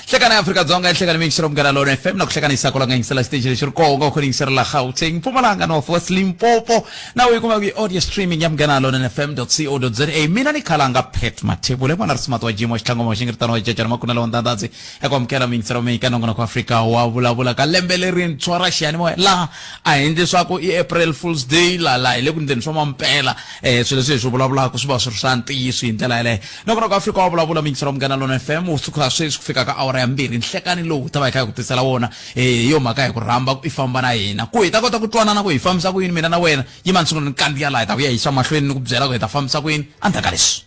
Hlekana Afrika Dzonga hlekana mixer umgana lo FM na kuhlekanisa kola ngisela stage le shirkongo khonisera la Gauteng Mpumalanga North West Limpopo na uyikuma ku audio streaming yamgana lo fm.co.za mina ni khalanga pet mathebule bona rismatwa jimo xihlango mo xingirtano wa jejana makuna lo ndandazi ekwamkela mixer umeka nongona ku Afrika wa vulavula ka lembele rin tswara xiyani mo la a hindi swako I April Fool's Day la ile ku ndeni swa mampela swilo swi vulavula ku swi va swi santi swi ndlela ile nongona ku Afrika wa vulavula mixer umgana lo FM usuka sweswi kufika ka awara ya 2 nhlekani lowu ta va ku tisela wona yo maka ya ku rhamba ifamba na yena ku hita kota ku twanana ku hifambisa ku yini mina na wena yimansungula nkandi ya la ta vuya yisa mahlweni ku byela ku hita fambisa ku yini andaka leswi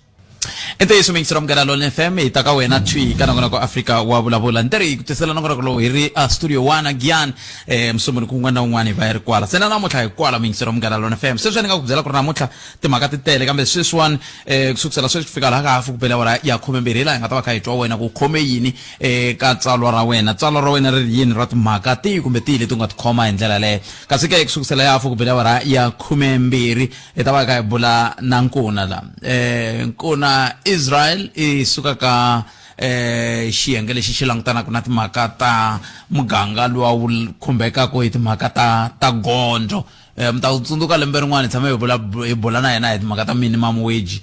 ente yesu mingisirom gara lo FM itaka wena twi kana ngona ko Afrika wa vulavula nderi kutisela ngona ko lo hiri studio 1 gyan msumuni kungwana un'wana va ri kwala sena namutlha kwala mingisirom gara lo FM sweswi nga ku byela ku namutlha timhaka titele kambe sweswi one kusukisela sweswi kufika la ka afu kupela wara ya 12 la nga ta va kha hitwa wena ku khome yini ka tsalwa ra wena ri yini ra timhaka ti kumbe ti leti nga tikhoma hi ndlela le kasi ke kusukisela ya afu kupela wara ya 12 ta va kha bula na nkuna la nkuna Israel isuka ka xiyenge lexi xi langutana ku na timhaka ta muganga lowu khumbeka ku hi timhaka ta gondzo mta utsundzuka lembe rin'wana tshame hi bula na yena hi timhaka ta minimum wage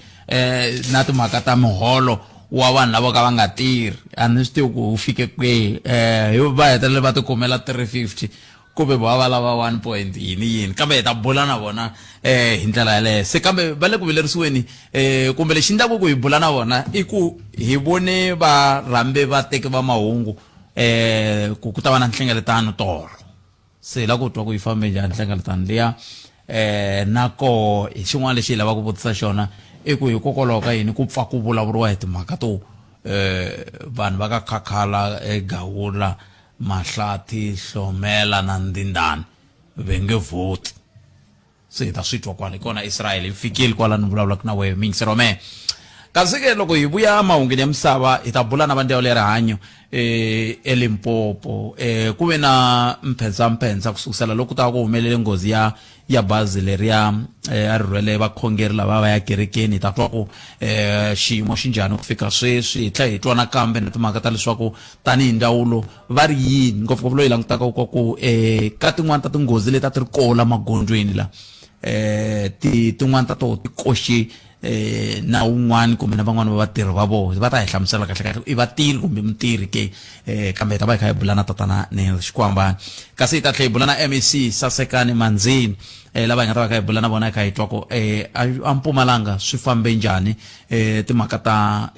na timhaka ta miholo wa vanhu lava ka va nga tirhi a ni swi tivi ku u fike kwihi va hetelela va tikumela 350 kumbe va lava 1 point yini kambe ta bula na vona hi ndlela yale se kambe va le ku vilerisiweni kumbe lexi ndlaku ku hi bula na vona I ku hi vone va rambe va teke va mahungu ku ta va na nhlengeletano tolo se la ku twa ku hi fambe njhani nhlengeletano liya nako hi xin'wana lexi hi lava ku vutisa xona I ku hikokwalaho ka yini ku pfa ku vulavuriwa hi timhaka to vanhu va ka khakhala Gawula Mahlati Hlomela na Ndindani venge vote se ta switwa kwale kona Israel ifikile kwala ni vulavula na wewe mingserome kasi ke loko hi vuya mahungeni ya misava hi ta bula na vandlela le rihanyo eLimpopo kuve na mphensa kusukisela loko ta ku humelele ngozi ya bazi leriya a rhwele vakhongeri lava va ya kerekeni ta twa ku xiyimo xinjhani ku fika sweswi hi tlhela hi twa na kambe na timhaka ta leswaku tanihi ndawulo va ri yini ngopfungopfu loyi langutaka ku ka tin'wana ta tinghozi leti ti ri kola magondzweni la tin'wana ta to ti koxe na un'wana kumbe na van'wana va vatirhi va vona va ta hi hlamusela kahle I vatirhi kumbe mutirhi ke kambe ta va kha hi bulana tatana ne xikwambani kasi ta tlhe bulana MEC Sasekani Manzini lava hi nga ta va kha hi bulana vona kha hi twa ku a Mpumalanga swi fambe njhani timhaka ta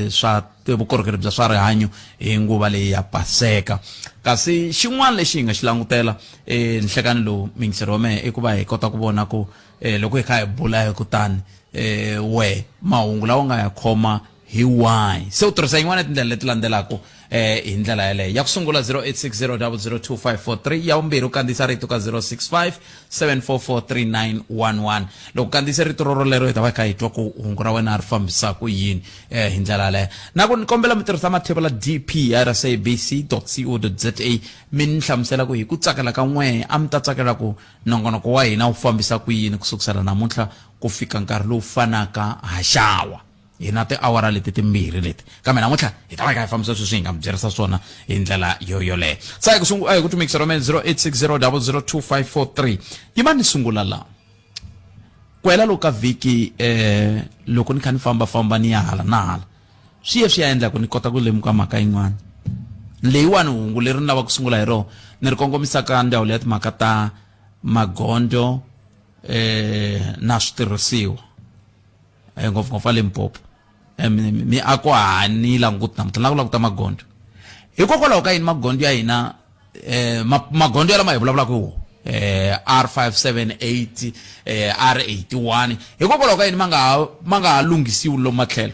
swa vukorhokeri bya swa rihanyo hi nguva leyi ya Paseka kasi xin'wana lexi hi nga xi langutela nhlekani lowu mingserome I ku va hi kota ku vona ku loko hi kha hi bula hi kutani we mahungu lawa nga ya khoma hi why se u tirhisa yin'wana tindlela leti landzelaka hi ndlela yaleyo ya ku sungula 0860002543 ya vumbirhi u kandziyisa rito ka 0657443911 loko kandziyisa rito rorolero hi ta va kha hi twa ku hungu ra wena ri fambisa ku yini hi ndlela yaleyo na ku ni kombela mi tirhisa mathebula dp@sabc.co.za mi ni hlamusela ku hi ku tsakela ka n'we a mi ta tsakela ku nongonoko wa hina wu fambisa ku yini kusukisela namuntlha ku fika nkarhi lowu fanaka haxawa hi na tiawara leti timbirhi leti kambe namuntlha hi ta va kha hi fambisa sweswi hi nga mi byerisa swona hi ndlela yoyoleyo sa hi ku tumikisa rome 0860002543 yima ni sungula la kwela loko ka vhiki loko ni kha ni famba ni ya hala na hala swi ya endla ku ni kota ku lemuka mhaka yin'wana leyiwani hungu leri ni lava ku sungula hi rona ni ri kongomisaka ndhawu ya timhaka ta magondo na switirhisiwa ngopfungopfu Limpopo mi ako hani languta namuntlha la ku magondo hikokwalaho ka yini magondo ya hina magondo ya lama hi vulavulaka hi R578 R81 hikokwalaho ka yini ma nga lunghisiwi lomu matlhelo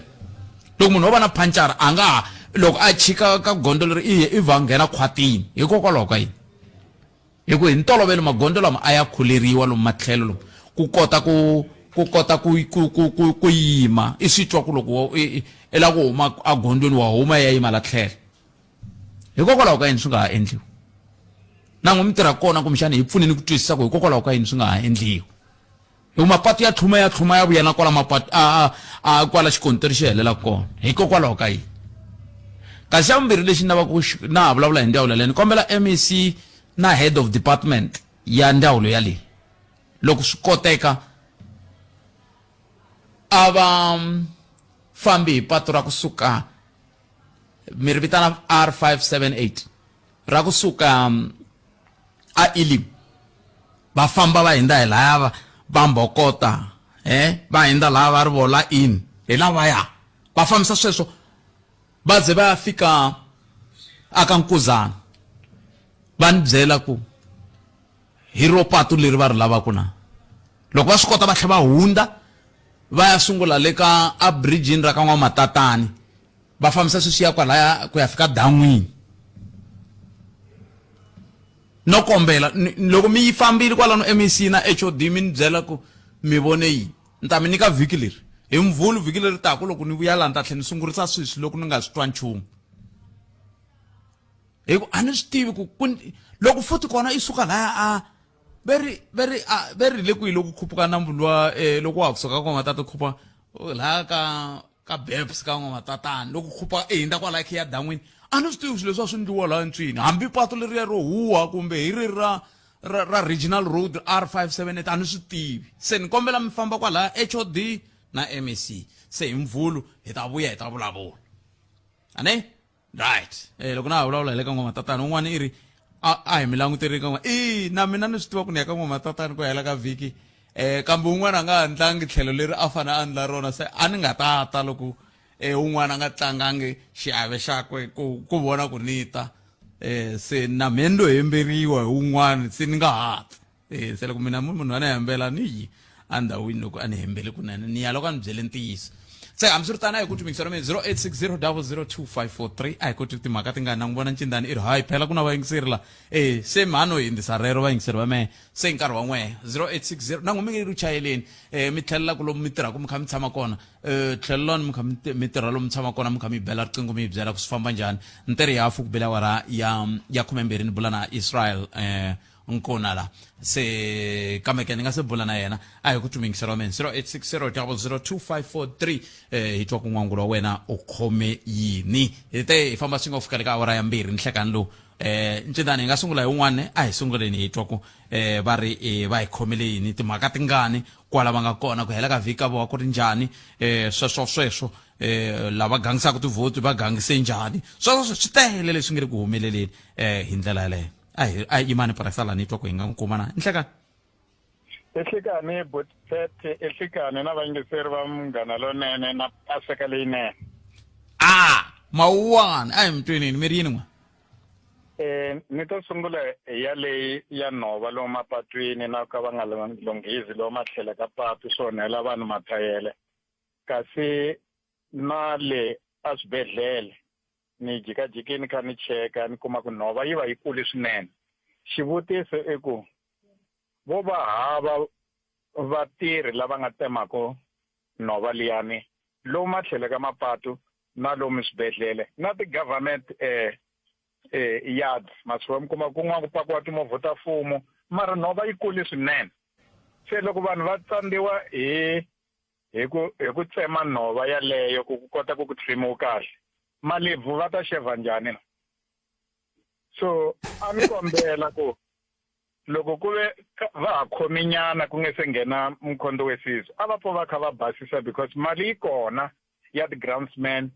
loko munhu va na phanchara a nga loko a chika ka gondo leri I va nghena khwatini hikokwalaho ka yini hi ku hi ntolovelo magondo lama a ya khuleriwa lomu matlhelo lomu ku kota ku yima I swi twa ku loko ela ku huma a gondweni wa huma ya yima la tlhelo hikokwalaho ka yini swi nga ha endliwi na n'wi mi tirha kona kumixana hi pfuneni ku twisisa ku hikokwalaho ka yini swi nga ha endliwi mapatu ya tlhuma ya vuyana kwala mapatu kwala xikontiri xi helela kona hikokwalaho ka yini kasi xa vumbirhi lexi na vulavula hi ndzawulo leyi ni kombela MEC na head of department ya ndzawulo yaleyi loko swi koteka a va fambi hi patu ra kusuka mi ri vitana R578 ra kusuka a Elim va famba va hindza hi laya va mbokota va hindza laya va ri vola in hi lavaya va fambisa sweswo va ze va fika aka Nkuzana va ni byela ku hi ro patu leri va ri lavaka na loko va swi kota va tlhela va hunda va ya sungula le ka a bridge ra ka N'wamatatani va fambisa sweswi ya kwalaya ku ya fika dan'wini no kombela loko mi yi fambile kwalano MEC na HOD mi ni byela ku mi vone yi ni ta mi nyika vhiki leri hi Mvhulu vhiki leri taka loko ni vuya laha ni ta tlhela ni sungurisa sweswi loko ni nga swi twa nchumu hiku a ni swi tivi ku loko futhi kona i suka laya very le ku yi loko khuphuka nambu loko wa kusuka ka N'wamatata khupha laya ka Babs ka N'wamatatani loko khupha ehinda kwalaya khi ya dan'wini a ni swi tivi swilo leswi a swi endliwa laha ntshwini hambi patu leriya ro huwa kumbe hi ri ra regional road R578 a ni swi tivi se ni kombela mi famba kwalaya HOD na MEC se hi Mvhulu hi ta vuya hi ta vulavula ane right loko na ha vulavula hi le ka N'wamatatani un'wana i ri a hi mi languteri ka na mina ni swi tiva ku ni ya ka N'wamatatani ku hela ka vhiki kambe un'wana a nga ha ndlangi tlhelo leri a fane a ndla rona se a ni nga ta loko un'wana a nga tlangangi xiave xakwe ku vona ku ni ta se na mina ndo hemberiwa hi un'wana se ni nga hatli se loko mina munhu a ni hembela ni yi a ndhawini loko a ni hembele kunene ni ya loko a ni byele ntiyiso se hambi swi ri tani a hi ku tumikisa rome 0860002543 a hi koti timhaka ti nga na n'wi vona ncindani i ri hayi phela ku na vayingiseri la se mhano hi hindzisa rero vayingiseri va mehe se hi nkarhi wa n'wehe 0860 na n'wi mi nge ri chayeleni mi tlhelela ku lomu mi tirhaka mi kha mi tshama kona tlhelelani mi kha mi tirha lomu mi tshama kona mi kha mi bela riqingho mi hi byela ku swi famba njhani ntirhi ya hafu ku bela awara ya 12 ni bula na Israel nkona la se kameke ni nga se bula na yena a hi ku tumikisa ra mina 0860002543 hi twa ku n'wangulo wa wena u khome yini hi te hi famba swi nga fika le ka awara ya 2 nhlekani lowu ncindani hi nga sungula hi un'wana a hi sunguleni hi twa ku va ri va hi khomele yini timhaka tingani kwala va nga kona ku hela ka vhiki ka vona ku ri njhani sweswo lava gangisaka tivhoti va gangise njhani sweswo swi tele leswi nga ri ku humeleleni hi ndlela yaleyo a imani parasala ni twa ku hi nga kuma na nhlekani ehlekani but ehlekani na vayingiseri va Munghana Lonene na Paseka leyinene mawuwani a hi mtwenini mi ri yini n'wana ni to sungula ya leyi ya nhova lomu mapatwini na ka va nga lunghisi lomu matlhelo ka patu swi onhela vanhu mathayele kasi na le a swibedhlele ni jikajikini kha ni cheka ni kuma ku nhova yi va yi kule swinene xivutiso i ku vo va hava vatirhi lava nga temaka nhova liyani lomu matlhelo ka mapatu na lomu swibedhlele na ti-government yards masiva mi kuma kun'wana ku pakiwa timovha ta mfumo mara nhova yi kule swinene se loko vanhu va tsandziwa hi ku tsema nhova yaleyo ku kota ku trimiwa kahle malebvu va ta xeva njhani na so a ni kombela ku loko ku ve va ha khominyana ku nge se nghena mukhondo wesizwe a va pfa va kha va basisa because mali yi kona ya ti-groundsman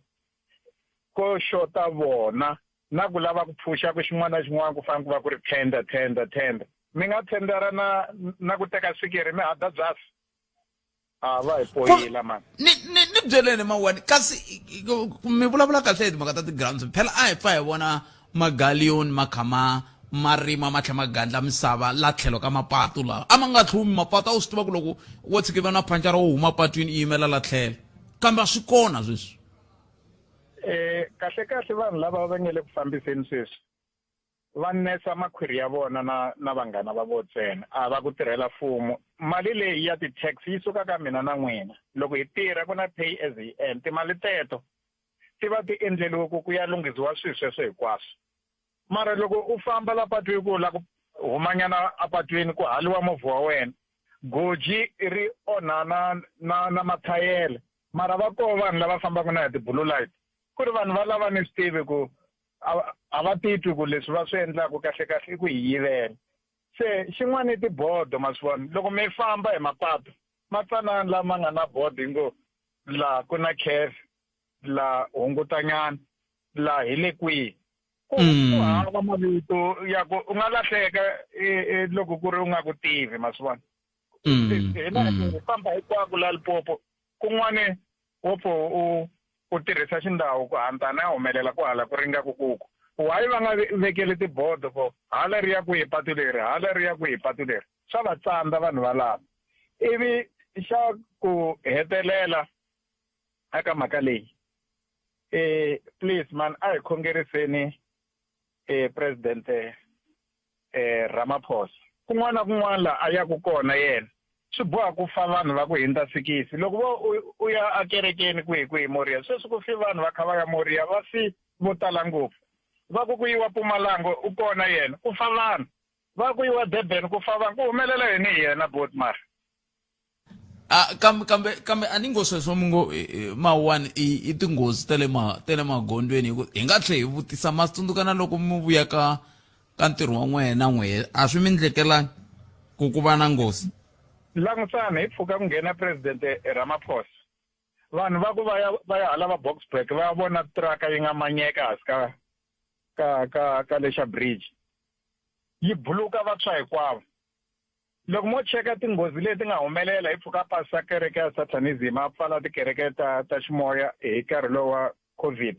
ko xota vona na ku lava ku phusha ku xin'wana na xin'wana ku fanele ku va ku ri tender mi nga tendera na ku teka sikiri mi hada byasi va hi poyila mani ni byeleni mawani kasi mi vulavula kahle hi timhaka ta ti-grounds phela a hi pfa hi vona magalion makhama marima ma tlhela ma gandla misava la tlhelo ka mapatu lawa a ma nga tlhumi mapatu a wu swi tiva ku loko wo tshikiva na phancara wo huma patwini i yimela la tlhelo kambe a swi kona sweswi kahle vanhu lava va nge le ku fambiseni sweswi va nesa makhwiri ya vona na vanghana va vo ntsena a va ku tirhela mfumo mali leyi ya ti-tax yi suka ka mina na n'wina loko hi tirha ku na pay as hi earn timali teto ti va ti endleliwe ku ya lunghisiwa swilo sweswo hinkwaswo mara loko u famba la patwini ku la ku humanyana apatwini ku haliwa movha wa wena goji ri onana na mathayele mara va ko vanhu lava fambaka na ti-blue light ku ri vanhu va lava ni swi tivi ku a va titwi ku leswi va swi endlaka kahlekahle i ku hi yivela se xin'wana i tibodo ma swi vona loko mi famba hi mapatu matsanana lama nga na bodo hi ngo laha ku na cafe laha hungutanyana laha hi le kwihi ku hava mavito ya ku u nga lahleka loko ku ri u nga ku tivi ma swi vona hina famba hinkwako la Limpopo kun'wani ngopfu u tirhisa xindhawu ku hantana ya humelela ku hala ku ringaku kuku why va nga vekeli tibodo ko hala ri ya ku hi patu leri hala ri ya ku hi patu leri swa va tsandza vanhu valava ivi xa ku hetelela eka mhaka leyi please man a hi khongeriseni presidente Ramaphosa kun'wana na kun'wana la a yaku kona yena swi boha ku fa vanhu va ku hundza sikisi loko vo u ya akerekeni kwihi Moriya sweswi ku fi vanhu va kha va ya Moriya va fi vo tala ngopfu va ku yiwa Mpumalanga u kona yena ku fa vanhu va ku yiwa Durban ku fa vanhu ku humelela yini hi yena Botmar kambe a ni ngo sweswo mungo mawani i tinghozi ta le magondweni hi nga tlhe hi vutisa ma tsundzuka na loko mi vuya ka ntirho wa n'wena n'we a swi mi ndlekelangi ku va na nghozi langutana hi pfuka ku nghena presidente Ramaphosa vanhu va ku va ya hala va Boksburg va vona traka yi nga manyeka hansi ka lexa bridge yi buluka vatswa hinkwavo loko mo cheka tinghozi leti nga humelela hi pfuka pasa kereke ya Satanism a pfala tikereke ta ximoya hi nkarhi lowu wa COVID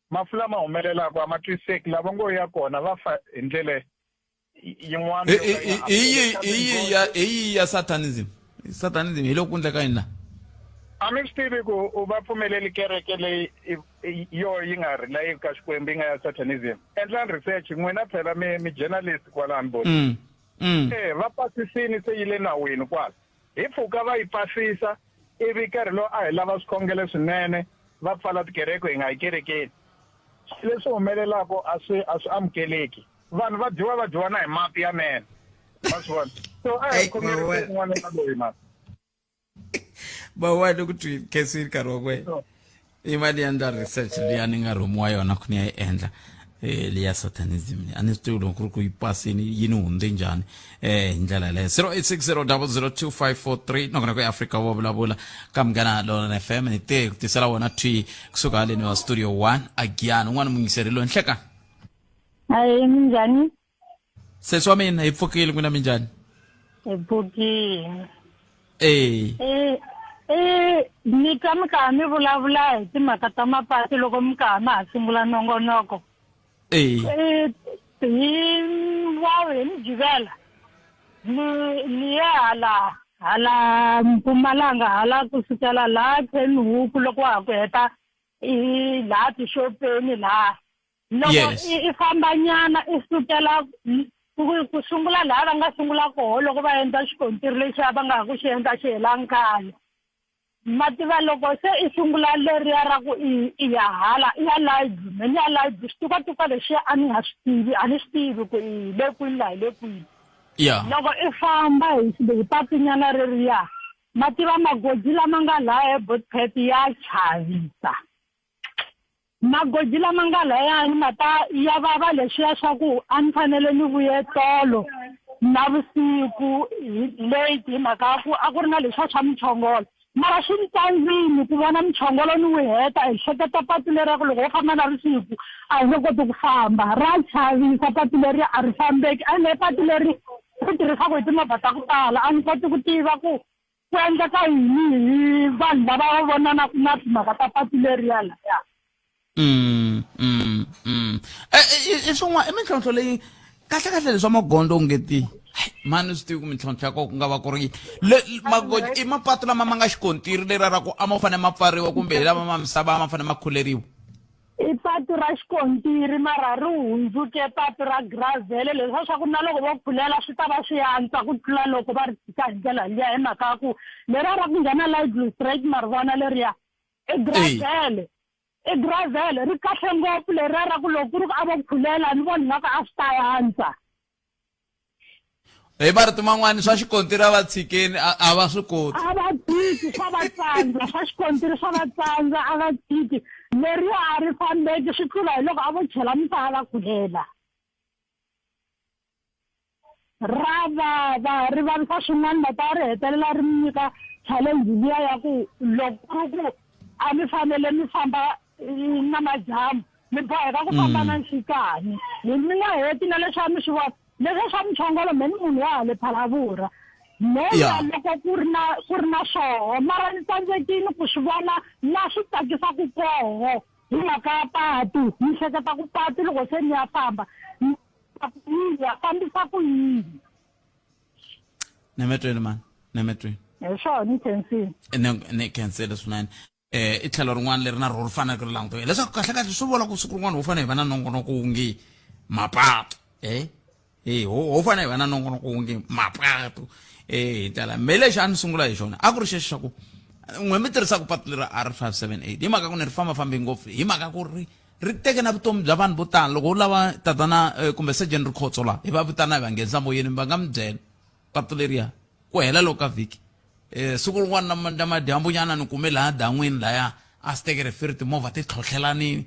mafu lama humelelaka a ma twiseki lava ngo ya kona va fa hi ndlela yin'wana hi ya Satanism hi loko ku endleka yini na a mi swi tivi ku u va pfumeleli kereke leyi yi nga ri leyi ka Xikwembu yi nga ya Satanism endlani research n'wina phela mi journalist kwalani boti va pasisini se yi le nawini kwala hi pfuka va yi pasisa ivi nkarhi lowu a hi lava swikhongelo swinene va pfala tikereke hi nga yi kerekeni leswi humelelaka a swi amukeleki vanhu va dyiwa na hi mati ya mene ma swi vona so a hi khongerisa kun'wana na loyi mati bawani kuti kesi nkarhi wa kwena i mali ya ndla research leyi ni nga rhumiwa yona ku ni ya yi endla leya Satanism a ni swi tivi loko ku ri ku yi pasini yi ni hundze njhani hi ndlela leyo 0860002543 nakona ku Afrika wo vulavula ka Munghana Lonene FM ni te ku tisela wona twi kusuka haleni wa studio 1 again un'wana mungiseri lo nhleka hayi minjhani sesi wa mina hi pfukile n'wina minjhani hi pfukile ni ka mi kha mi vulavula hi timhaka ta mapatu loko mi kha ma ha sungula nongonoko hi Mjivela ni ya hala Mpumalanga hala kusukela laha Kenhuku loko wa ha ku heta laha tixopeni laha loko i fambanyana i sukela ku sungula laha va nga sungula koho loko va endla xikontiri lexi va nga ha ku xi endla xi helangi khale mativa loko se i sungula leriya ra ku i ya hala i ya live ni ya live xitukastuka lexiya a ni swi tivi ku i le kwini laha hi le kwini loko i famba hi patinyana reriya mativa magoji lama nga laha eBotpet ya chavisa magoji lama nga layani mata ya vava leswiya swa ku a ni fanele ni vuye tolo navusiku late hi mhaka ku a ku ri na leswiya swa muchongolo mara swi ni tsandzini ku vona muchongolo ni wu heta hi hleketa patu leriya ku loko wo famba navusiku a hi nge koti ku famba ra chavisa patu leriya a ri fambeki a le patu leri ri tirhisaka hi timovha ta ku tala a ni koti ku tiva ku endleka yini hi vanhu lava va vonana na timhaka ta patu leriya laya i swin'wana i mintlhontlho leyi kahlekahle leswa magondo u ngeti mani swi tivi ku mintlhontlho ya kona ku nga va ku ri magoji i mapatu lama ma nga xikontiri leriya ra ku a ma fanele ma pfariwa kumbe lama ma misava ma fanele ma khuleriwa i patu ra xikontiri mara ri hundzuke patu ra gravele leswiya swa ku na loko vo khulela swi ta va swi antswa ku tlula loko va ri tisa hi ndlela liya hi mhaka ya ku leriya ra ku nghena Light Straight mari vona leriya i gravele ri kahle ngopfu leriya ra ku loko ku ri ku a vo khulela ni voni nga ku a swi ta antswa hi marito man'wani swa xikontiri a va tshikeni a va swi koti a va tshiki swa va tsandza swa xikontiri swa va tsandza a va tshiki leriya a ri fambeki swi tlula hi loko a vo chela misava kulela ra va ri vavisa swin'wana va ta ri hetelela ri mi nyika challenge liya ya ku loko ku a mi fanele mi famba na majamu mi boheka ku famba na nxikani mi nga heti na leswi a mi swi vona leswi swa muchongolo me ni munhu wa hale Vulavula Yeah. loko ku ri na swoho mara ni tsandzekile ku swi vona na swi tsakisaku koho hi mhaka ya patu ni hleketa ku patu loko se ni ya famba ya fambisa ku yini nemetweni man nemetweni hi swona ni khensile ni khensile swinene i tlhelo rin'wana leri na rona ri fanele ku ri langutiwa leswaku kahlekahle swi vula ku siku rin'wana ho fanele hi va na nongonoko wu nge mapatu ho fanele hi va na nongonoko wu nge mapatu hi ndlela me lexi a ni sungula hi xona a ku ri xexi xa ku n'we mi tirhisaka patu leri R578 hi mhaka ku ni ri fambafambi ngopfu hi mhaka ku ri teke na vutomi bya vanhu vo tala loko u lava tatana kumbe Sergeant Rikhotso laha hi va vitana hi va nghenisa moyeni va nga mi byela patu leriya ku hela loko ka vhiki siku rin'wana na madyambu nyana ni kume laha dan'wini laya a swi tekere firi timovha ti tlhotlhelanini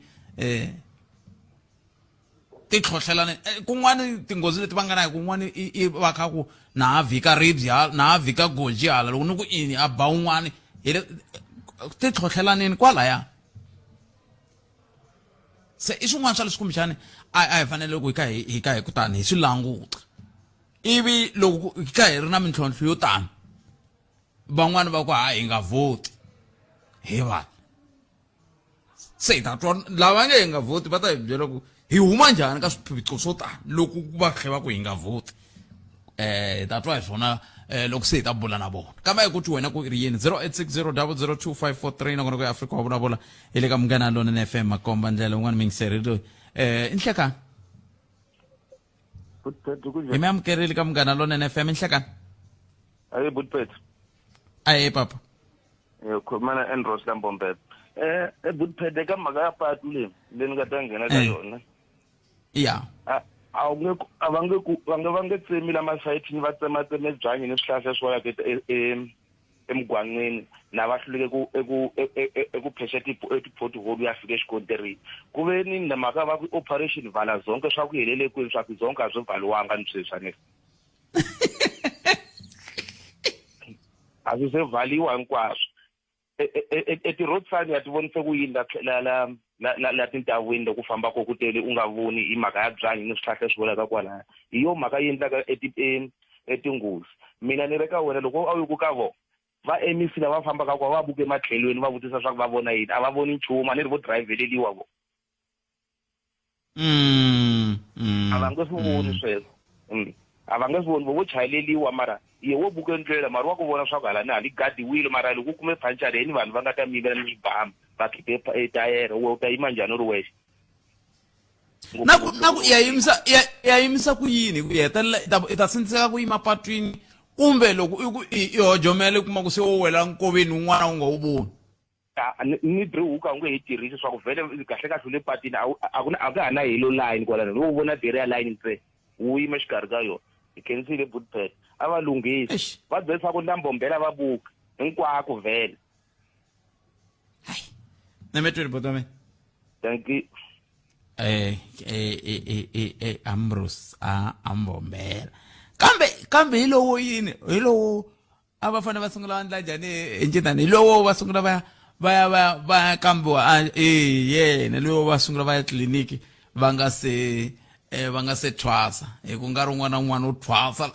kun'wani tinghozi leti va nga na hi kun'wani i va kha ku na ha vhika ribs na ha vhika goji hala loko ni ku ini a ba un'wani ti tlhotlhelanini kwalaya se i swin'wana swa leswi kumbexani a hi fanele ku hi ka hi kutani hi swi languta ivi loko hi ka hi ri na mintlhontlho yo tani van'wani va ku hi nga voti hi vanhu se hi ta twa lava nge hi nga voti va ta hi byela ku hi huma njhani ka swiphiqo swo tani loko va khe va ku hi nga voti hi ta twa hi swona loko se hi ta bula na vona kambe hi ku ti wena ku ri yini 0860002543 nakona ku ya Afrika wa vulavula hi le ka Munghana Lonene FM makomba ndlela un'wana mingiseri loyi inhlekani hi mi amukerile ka Munghana Lonene FM inhlekani Aye Budpet. aye papa Khomana Andros Lambombet. Budpet eka mhaka ya patu leyi nga ta nghena ka yona. ya va nge tsemi la masayitini va tsematseme byanyi ni swihlahla swo ya emugwangweni na va hluleke eku phesha ti-pothole ya fika exikonterini ku ve ni na mhaka va ku operation vala zonke swa ku helele kwini swa ku zonke a swi vhaliwanga ni sweswanesi a swi se vhaliwa hinkwaswo ti-road sign ya ti vonise ku yini la tindhawini loko u famba ko ku tele u nga voni hi mhaka ya byanyi ni swihlahla swi volaka kwalaya hi yo mhaka yi endlaka etinghozi mina ni ri ka wena loko a yi ku ka vona va MEC lava fambaka kwa va buke matlhelweni va vutisa swa ku va vona yini a va voni nchumu a ni ri vo driveleliwa vo a va nge swi voni sweswo a va nge swi voni vo chayeleliwa mara ye wo buke ndlela mara wa ku vona swa ku hala ni hali gadiwile mara loko u kume phanchareni ni vanhu va nga ta mivela ni bam va khipe etayere we u ta yima njhani u ri wexe naku ya yimisa ku yini ku hetelela i ta sindziseka ku yima patwini kumbe loko i hojomele kuma ku se wo wela nkoveni un'wana u nga wu voni ni drihuka u nge hi tirhisi swa ku vhele kahle kahle le patini a ku nga ha na yellow line kwalano loko u vona deri ya line ntsena wu yima xikarhi ka yona hi khensile Budpet a va lunghisi va byelisa ku Lambombela va buka hinkwako vhele nemetweni botome thank you Ambombela kambe hi lowo yini hi lowo a va fanele va sungula vandla njhani encintani hi lowo va sungula va kambiwa yena lowo va sungula va ya tliliniki va nga se thwasa hi ku nga ri un'wana na un'wana u thwasa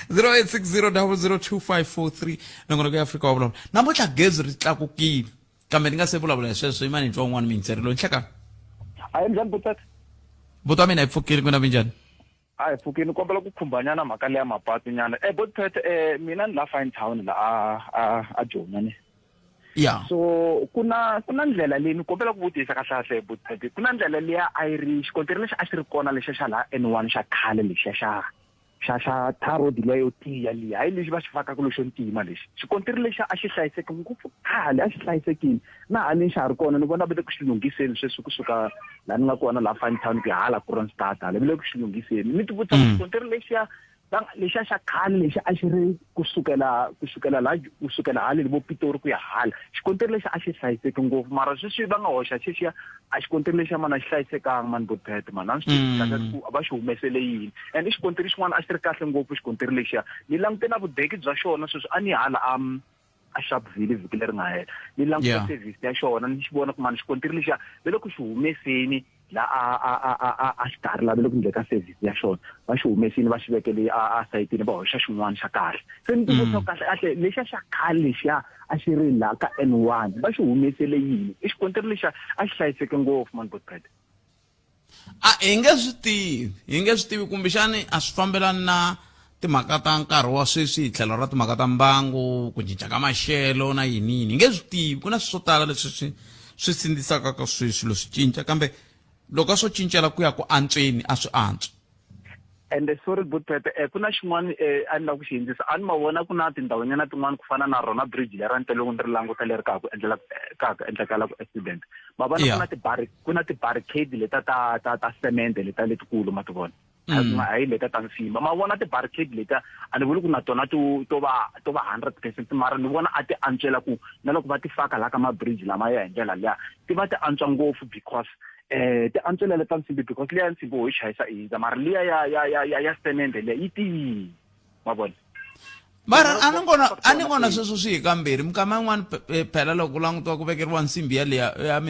0860002543 nongona ku ya Afrika wa vulavula namuntlha gezi ri tlakukile kambe ni nga se vulavula hi sweswo i mani twa un'wana mingiseri loyi nhlekani a hi njhani Budpet buto wa mina hi pfukile ku na minjhani a hi pfukile kombela ku khumbanyana mhaka leya mapatu nyana Budpet mina ni la Fine Town la a Joni ya so kuna ndlela leyi ni kombela ku vutisa kahle Budpet kuna ndlela leya a yi ri xikontiri lexi a xi ri kona lexa xa la N1 xa khale lexiya xa xa tharo dileyo tiya liya hayi lexi va xi fakaka lexo ntima lexi xikontiri lexi a xi hlayiseke ngopfu khale a xi hlayisekile na haleni xa ha ri kona ni vona va le ku xi lunghiseni sweswi kusuka laha ni nga kona laha Funtown ku ya hala Kroonstad hala va le ku xi lunghiseni ni ti vutisa xikontiri lexiya lexiya xa khale lexi a xi ri kusukela hale vo Pitori ku ya hala xikontiri lexi a xi hlayiseke ngopfu mara sweswi va nga hoxa xexiya a xikontiri lexiya mani a xi hlayisekanga mani Bothwet mani a swi tivi ku va xi humesele yini and i xikontiri xin'wana a xi ri kahle ngopfu xikontiri lexiya ni langute na vudeki bya xona sweswi a ni hala a Sharpeville vhiki leri nga hela ni languta service ya xona ni xi vona ku mani xikontiri lexiya va le ku xi humeseni la a xikarhi la va le ku endleka service ya xona va xi humesini va xi vekele a sayitini va hoxa xin'wana xa kahle se ni tivutisa kahle lexiya xa khale lexiya a xi ri la ka N1 va xi humesele yini i xikontiri lexiya a xi hlayiseke ngopfu mani Bothwet hi nge swi tivi kumbexani a swi fambelani na timhaka ta nkarhi wa sweswi hi tlhelo ra timhaka ta mbangu ku cinca ka maxelo na yini hi nge swi tivi ku na swi swo tala leswi swi sindzisaka ka swilo swi cinca kambe loko a swo cincela ku ya ku antsweni a swi antswa and sorry Bothwet ku na xin'wana a ni lava ku xi hindzisa a ni ma vona ku na tindhawanyana tin'wana ku fana na rona bridge leri nte loko ni ri languta leri ka ku endlekala ku accident ma vona ku na ti-barricade leta ta cement leta letikulu ma ti vona hayi leta ta nsimba ma vona ti-barricade leta a ni vuli ku na tona to va 100% mara ni vona a ti antswela ku na loko va ti faka la ka mabridge lama ya hi ndlela liya ti va ti antswa ngopfu because ti antswela leta nsimbi because liya nsimbi ho yi chayisa iza mara liya ya cement leya yi tiyini ma vona mara a ni ngona sweswo swi hi kambirhi mikama yin'wana phela loko ku langutiwa ku vekeriwa nsimbi yaleya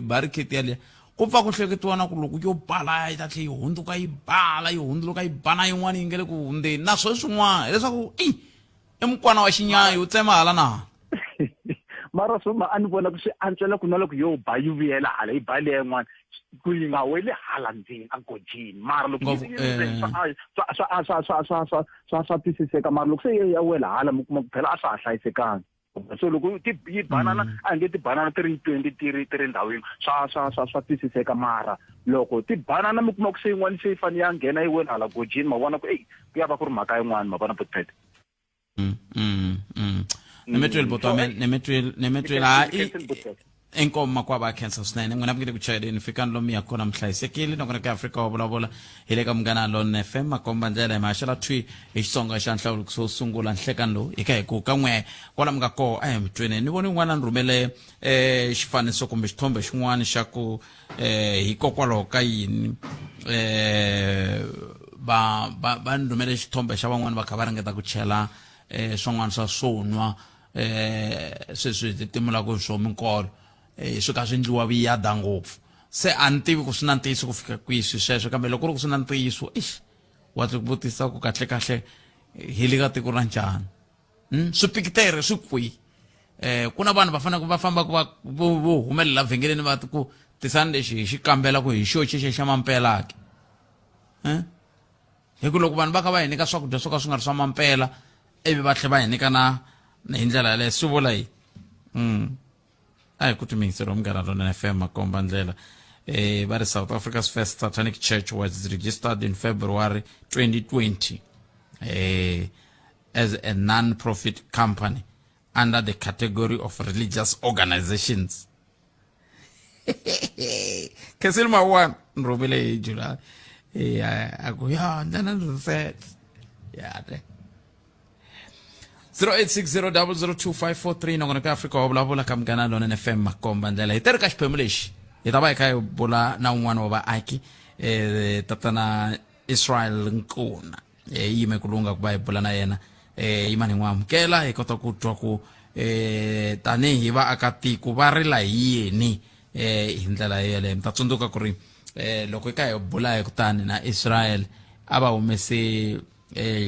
barricade yaleya ku pfa ku hleketiwa na ku loko yo bala yi ta tlhe yi hundzuka yi bala yi hundzuluka yi bana yin'wana yi nge le ku hundzeni na swo swin'wana hileswaku i mukwana wa xinyayi wu tsema hala na mara swoma a ni vona ku swi antswela ku na loko yo ba yi vuyela hala yi ba leya yin'wana ku yi nga weli hala ndzeni a gojini mara loko swa twisiseka mara loko se ya wela hala mi kuma ku phela a swa ha hlayisekanga so loko yi banana a nge ti-banana ti ri 20 ti ri ndhawini swa twisiseka mara loko ti-banana mi kuma ku se yin'wana se yi fane ya nghena yi wena hala gojini ma vona ku ku ya va ku ri mhaka yin'wana ma vona Bothwet nemetweli botwame nemetweli enkoma kwaba cancer swinene n'wina mukete ku chayeleni fikani lomu ya kona muhlayisekile nakona ka Afrika wa vulavula hi le ka Munghana Lonene FM makomba ndlela hi maxela twi hi Xitsonga xa nhlawulo so sungula nhlekani lowu hi ka hi ku kan'we kwala mu nga ko a hi mitweni ni voni n'wana ni rhumele xifaniso kumbe xithombe xin'wana xa ku hikokwalaho ka yini ba ni rhumele xithombe xa van'wana va kha va ringeta ku chela swin'wana swa swo nwa sweswi titimulaka swo minkolo swi ka swi endliwa viyada ngopfu se a ni tivi ku swi na ntiyiso ku fika kwihi swi sweswo kambe loko ri ku swi na ntiyiso wa ti vutisa ku kahle hi le ka tiko ra njhani swipikitere swi kwihi ku na vanhu va fanele va famba ku vo humelela vhengeleni va ku tisani lexi hi xi kambela ku hi xo xexe xa mampelake hi ku loko vanhu va kha va hi nyika swakudya swo ka swi nga ri swa mampela ivi va tlhe va hi nyika na hi ndlela yaleyo swi vula yini a hi ku timingiseriwa Munghana Lonene FM makomba ndlela va ri South Africa's first Satanic Church was registered in February 2020 as a non-profit company under the category of religious organizations. Kesil mawan nrobele July ako ya ndana reset ya de 0860002543 nongona ka Afrika wa vulavula ka Munghana Lonene FM makomba ndlela hi tereka xiphemu lexi hi ta va hi kha hi bula na un'wana wa vaaki tatana Israel Nkuna yime kulunga ku va hi bula na yena yimani n'wi amukela hi kota ku twa ku tanihi vaakatiko va rila hi yini hi ndlela yeleyo mi ta tsundzuka ku ri loko hi kha hi bula hi kutani na Israel a va humese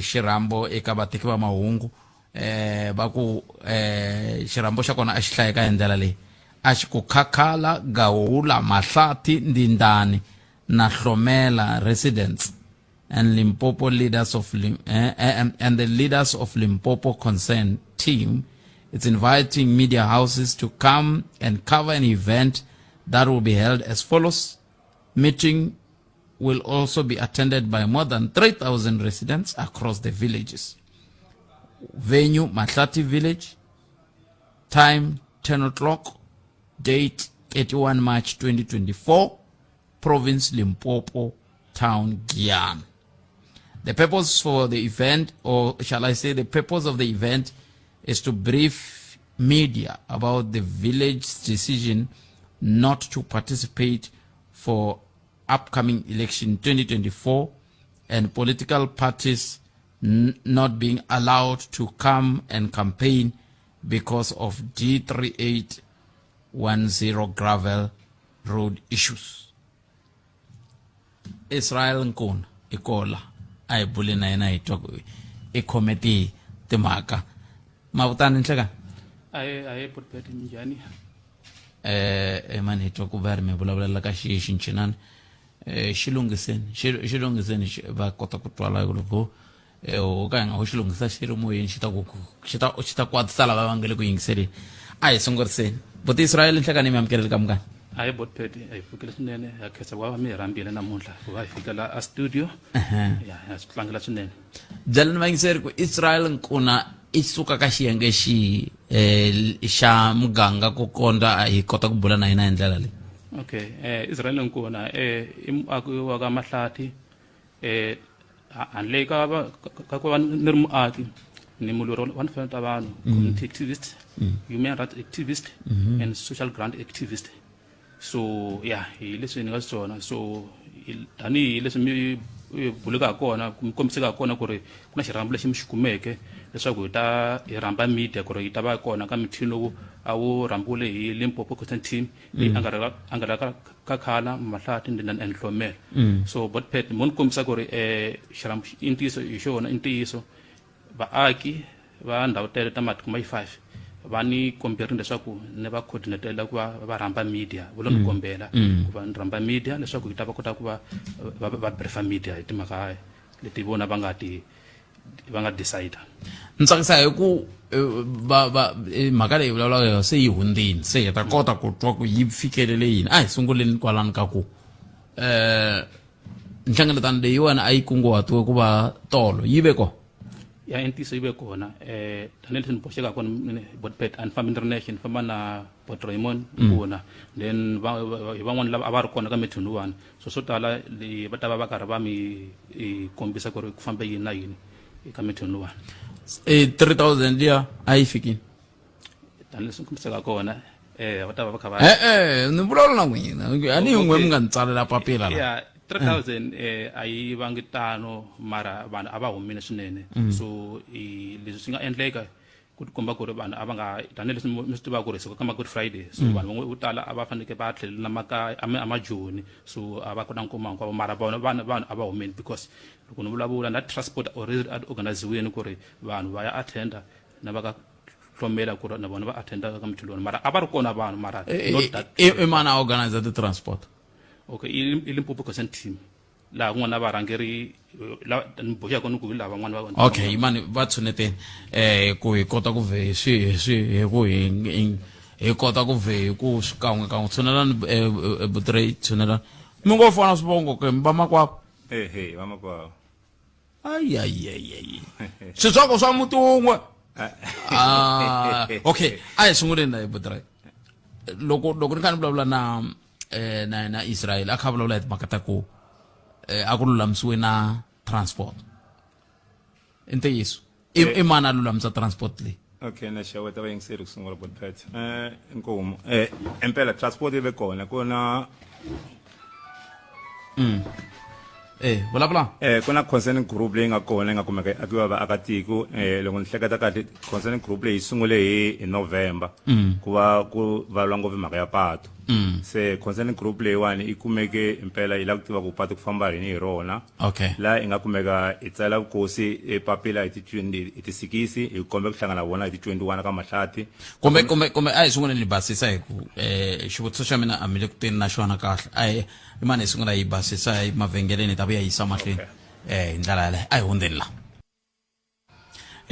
xirhambo eka vateki va mahungu va ku xirhambo xa kona a xi hlayeka hi ndlela leyi a xi ku khakhala Gawula Mahlati Ndindani na Hlomela residents and Limpopo leaders of and the leaders of Limpopo Concern team. It's inviting media houses to come and cover an event that will be held as follows: meeting will also be attended by more than 3,000 residents across the villages. Venue, Matlati Village. Time, 10 o'clock. Date, 31 March 2024. Province, Limpopo. Town, Giyani. The purpose for the event, or shall I say the purpose of the event, is to brief media about the village's decision not to participate for upcoming election 2024 and political parties not being allowed to come and campaign because of D3810 gravel road issues. Israel Nkuna ikola ay buli na yena itwa committee timhaka mavutani nhleka aye potpet njhani mani hitwa ku va ri mi vulavulela ka xinchinani xilungiseni va kota ku twala loko o ka hi nga ho xilungisa xi ri moyeni xi ta kwatisa lava va nga le ku yingiseleni a hi sunguriseni buti Israel nhlekani mi amukeleli ka mukani aye botpet hi pfukile swinene ha khensa ku va mi hi rhambile namuntlha ku va hi fika la a studio ya swi tlangela swinene byalani vayingiseri ku Israel Nkuna i suka ka xiyenge xi xa muganga ku kondza hi kota ku bula na hina hi ndlela leyi. Okay, Israel Nkuna i muaki wa ka Mahlati handle ka ku va ni ri muaki ni mulweri wa timfanelo ta vanhu, community activist, human rights activist and social grant activist. So yeah, hi leswi ni nga swona. So tanihi leswi mi buleka kona mi kombiseka kona ku ri ku na xirhambo lexi mi xi kumeke leswaku hi rhamba media ku ri yi ta va kona ka mithini lowu a wu rhambule hi Limpopo Cotton Team leyi a nga ra ka Khala, Mahlati and Nhlomela. So botpet mo ni kombisa ku ri xirhambo i ntiyiso hi xona i ntiyiso vaaki va ndhawu tele ta matiko ma 5 va ni komberile leswaku ni va coordinatela ku va rhamba media vulo ni kombela ku va ni rhamba media leswaku hi ta va kota ku va briefa media hi timhaka leti vona va nga decide. Ntsakisa hi ku mhaka leyi vulavulaka se yi hundzini se hi ta kota ku twa ku yi fikelele yini a hi sunguleni kwalani ka ku nhlengeletano leyiwani a yi kunguhatiwe ku va tolo yi ve ko ya intiso ibe kona tanele tin bosheka kona botpet and family nation famba na Raymond Nkuna then van'wana lava a va ri kona ka mithunu wani so tala va ta va karhi va mi kombisa ku ri ku famba yini na yini ka mithunu wani 3,000 liya a yi fikini tanele swi kombisaka kona va ta va kha va ni vulavula na n'wina a ni yin'we mi nga ni tsalela papila la 3,000 ayi vangitano mara vanhu a va humile swinene so leswi swi nga endleka ku komba ku ri vanhu a va nga tanihileswi mi swi tivaka ku ri siku ka Good Friday so vanhu vo tala a va fanekele va tlhelela makaya amajoni so a va kona nkuma hinkwavo mara vanhu a va humile because loko ni vulavula na transport already organiziweni ku ri vanhu va ya attenda na va ka Nhlomela ku ri na vona va attenda ka mithini mara a va ri kona vanhu mara not that mana organize the transport. Okay, i Limpopo Cotton Team la ngwana va rangeri la boya kona ku lava n'wana va okay mani va tshuneteni ku hi kota ku ve swi ku hi kota ku ve ku xikan'we kan'we tshunelani Butray tshunelani mi ngo fana swivongo ke va makwavo va makwavo ai switswako swa muti wun'we okay a hi sunguleni na Butray loko ni kha ni vulavula na Israel a kha vulavula hi timhaka ta ku a ku lulamisiwe na transport i ntiyiso i mani a lulamisa transport leyi. Okay, na xeweta va yingiseri ku sungula botpet inkomu impela transport yi ve kona kona vulavula kuna concerning group leyi nga kona yi nga kumeka yi akiwa vaakatiko loko ni hleketa kahle concerning group leyi yi sungule hi November ku va ku vulavula ngopfu mhaka ya patu se concerning group leyiwani i kumeke impela yi lava ku tiva ku patu ku famba rini hi rona okay la i nga kumeka i tsala vukosi epapila hi ti-6 hi kombe ku hlangana vona hi ti-21 ka Mahlati kumbe a hi sunguleni hi basisa hi ku xivutiso xa mina a mi le ku teni na xona kahle a hi mani hi sungula hi basisa hi mavhengeleni ta vuya yisa mahlweni hi ndlela yaleyo a hi hundzeni la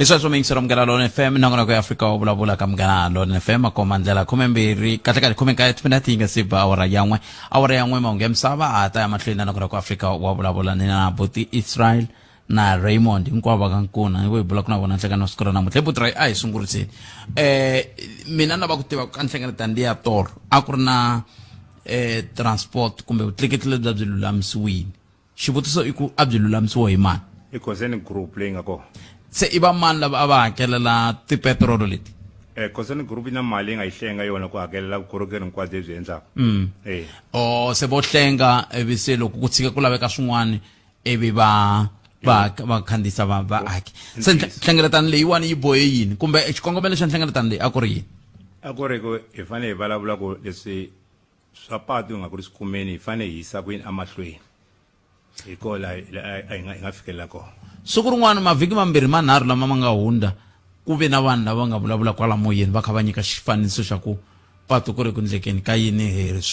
Iswa mingisero Mngana Lona FM nangona ku Afrika wa Vulavula ka Mngana Lona FM akoma ndlela 12 kahle 19 minutes ngesiba awara yan'we mangemsava ata ya mahlweni nangona ku Afrika wa Vulavula na Boti Israel na Raymond inkwaba kankuna we bula kuna bona nhlekano sikora na mutle butrai ai sunguriseni mina na bakutiva ka nhlekano tandi ya toro akurina transport kumbe utliketile bya lulamisiwini xivutiso iku abyilulamisiwa hi mani concern group leyi nga ko se iba mani lava ava hakelela tipetrolo leti concern group ina mali nga ihlenga yona ku hakelela vukorhokeri hinkwabyo lebyi endlaka o se vo hlenga ivi se loko ku tshika ku laveka swin'wana ivi va khandziyisa vaaki se nhlengeletano leyiwani yi bohe yini kumbe xikongomelo xa nhlengeletano leyi a ku ri yini a ku ri ku hi fanele hi vulavula ku leswi swa patu nga ku ri swikumeni hi fanele hi yisa kwini amahlweni hi ko la hi nga fikelela kona siku rin'wana mavhiki mambirhi manharhu lama ma nga hundza ku ve na vanhu lava nga vulavula kwala moyeni va kha va nyika xifaniso xa ku patu ku ri ku ndlekeni ka yini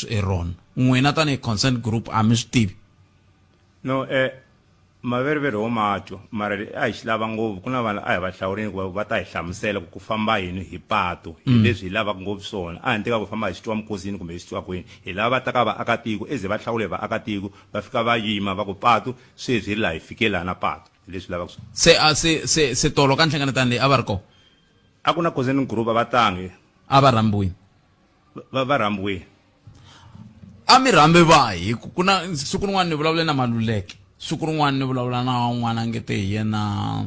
hi rona n'wina tanihi concern group a mi swi tivi no maveriveri ho matwa mara a hi xi lava ngopfu ku na vanhu a hi va hlawurini ku va ta hi hlamusela ku famba yini hi patu hi leswi hi lavaka ngopfu swona a hi tika ku famba hi xitwa mikosini kumbe hi xitwa kwini hi lava va taka vaakatiko eze va hlawule vaakatiko va fika va yima va ku patu sweswi hi laha hi fikela na patu hi leswi lavaka swona se tolo ka nhlengeletano leyi a va ri kona a ku na concern group a va tangi a va rhambiwini va rhambiwini a mi rhambi vahi ku na siku rin'wana ni vulavule na Maluleke siku rin'wana ni vulavula na un'wana ngete hi yena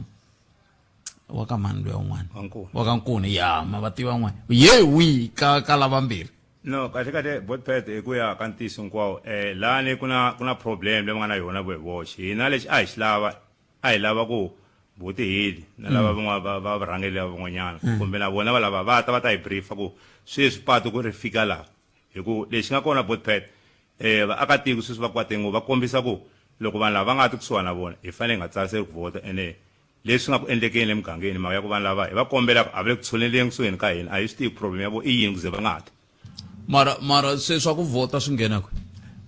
wa ka mani loyi un'wana wa ka Nkuni ya ma va tiva n'wana ye wi ka lava mbirhi no kahle botpet ku ya ka ntiso hinkwawo lani ku na problem leyi nga na yona voxe hina lexi a hi xi lava a hi lava ku buti hili na lava van'wana va varhangeli lava van'wanyana kumbe na vona va lava va ta hi briefa ku sweswi patu ku ri fika laha hi ku lexi nga kona botpet vaakatiko sweswi va kwate ngopfu va kombisa ku loko vanhu lava va nga ti kusuhana na vona hi fanele hi nga tsariseli ku vhota ene leswi nga ku endlekeni le mugangeni mhaka ya ku vanhu lava hi va kombela a va le ku tshuneleni kusuheni ka hina a hi swi tivi problem ya vo i yini ku ze va nga ti mara se swa ku vhota swi nghena kwi